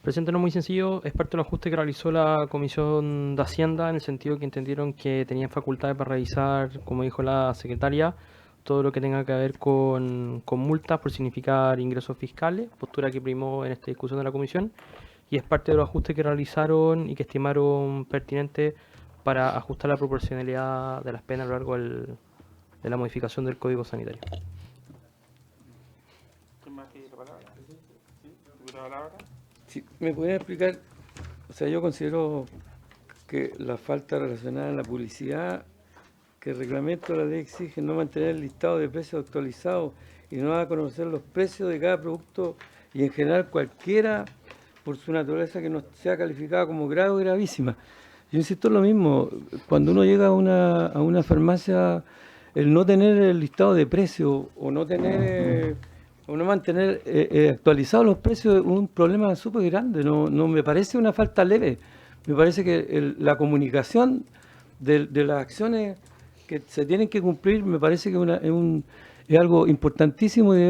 Presidente, no muy sencillo, es parte del ajuste que realizó la Comisión de Hacienda en el sentido que entendieron que tenían facultades para revisar, como dijo la secretaria, todo lo que tenga que ver con multas por significar ingresos fiscales, postura que primó en esta discusión de la Comisión, y es parte de los ajustes que realizaron y que estimaron pertinente para ajustar la proporcionalidad de las penas a lo largo de la modificación del Código Sanitario. ¿Quién más quiere la palabra? ¿Sí? ¿Tuviera la palabra? Sí, ¿me pueden explicar? O sea, yo considero que la falta relacionada a la publicidad, que el reglamento de la ley exige no mantener el listado de precios actualizados y no dar a conocer los precios de cada producto y en general cualquiera por su naturaleza que no sea calificada como grave o gravísima. Yo insisto en lo mismo, cuando uno llega a una farmacia, el no tener el listado de precios o no tener o no mantener actualizados los precios es un problema súper grande, no me parece una falta leve, me parece que la comunicación de las acciones que se tienen que cumplir me parece que es algo importantísimo y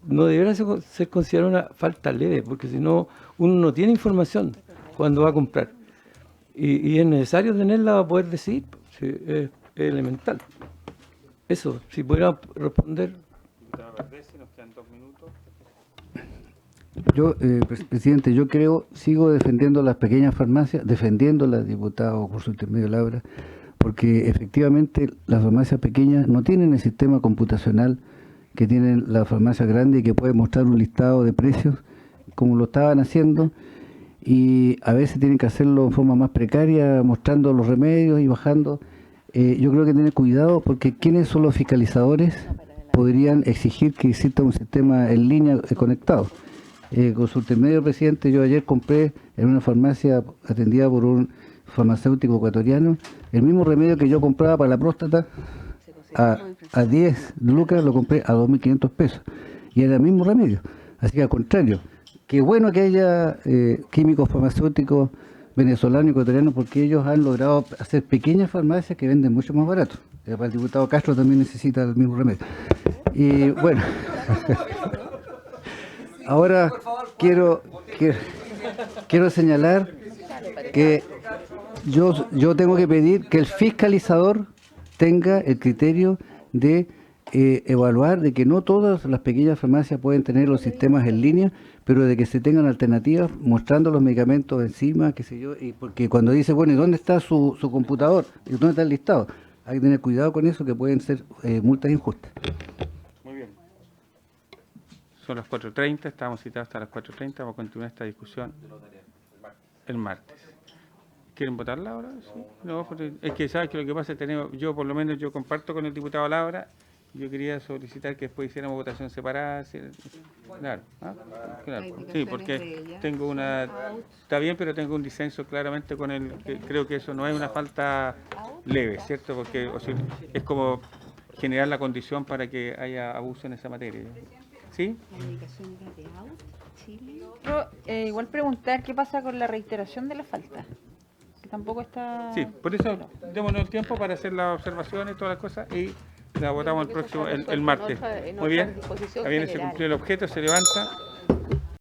no debería ser considerado una falta leve, porque si no, uno no tiene información cuando va a comprar. Y es necesario tenerla para poder decidir, sí, es elemental. Eso, si pudiera responder. Nos quedan 2 minutos. Yo, presidente, sigo defendiendo las pequeñas farmacias, defendiéndolas, diputado, por su intermedio, Laura, porque efectivamente las farmacias pequeñas no tienen el sistema computacional que tienen las farmacias grandes y que pueden mostrar un listado de precios como lo estaban haciendo, y a veces tienen que hacerlo en forma más precaria, mostrando los remedios y bajando. Yo creo que tener cuidado, porque ¿quiénes son los fiscalizadores? Podrían exigir que exista un sistema en línea conectado. Con su intermedio, presidente, yo ayer compré en una farmacia atendida por un farmacéutico ecuatoriano el mismo remedio que yo compraba para la próstata a 10 lucas, lo compré a 2.500 pesos y era el mismo remedio. Así que al contrario, qué bueno que haya químicos farmacéuticos venezolanos y ecuatorianos, porque ellos han logrado hacer pequeñas farmacias que venden mucho más barato. Para el diputado Castro también necesita el mismo remedio. Y bueno, ahora quiero señalar que yo tengo que pedir que el fiscalizador tenga el criterio de evaluar de que no todas las pequeñas farmacias pueden tener los sistemas en línea, pero de que se tengan alternativas mostrando los medicamentos encima, qué sé yo, y porque cuando dice, bueno, ¿y dónde está su computador? ¿Y dónde está el listado? Hay que tener cuidado con eso, que pueden ser multas injustas. Muy bien. Son las 4:30, estábamos citados hasta las 4:30, vamos a continuar esta discusión el martes. ¿Quieren votarla ahora? ¿Sí? No, es que sabes que lo que pasa es que yo por lo menos yo comparto con el diputado Laura, yo quería solicitar que después hiciéramos votación separada. Claro, claro. Sí, porque tengo está bien, pero tengo un disenso claramente con él, que creo que eso no es una falta leve, ¿cierto? Porque es como generar la condición para que haya abuso en esa materia. ¿Sí? Igual preguntar qué pasa con la reiteración de la falta, que tampoco está... Sí, por eso démonos el tiempo para hacer las observaciones y todas las cosas y la votamos el martes. Muy bien, habiéndose cumplido el objeto, se levanta.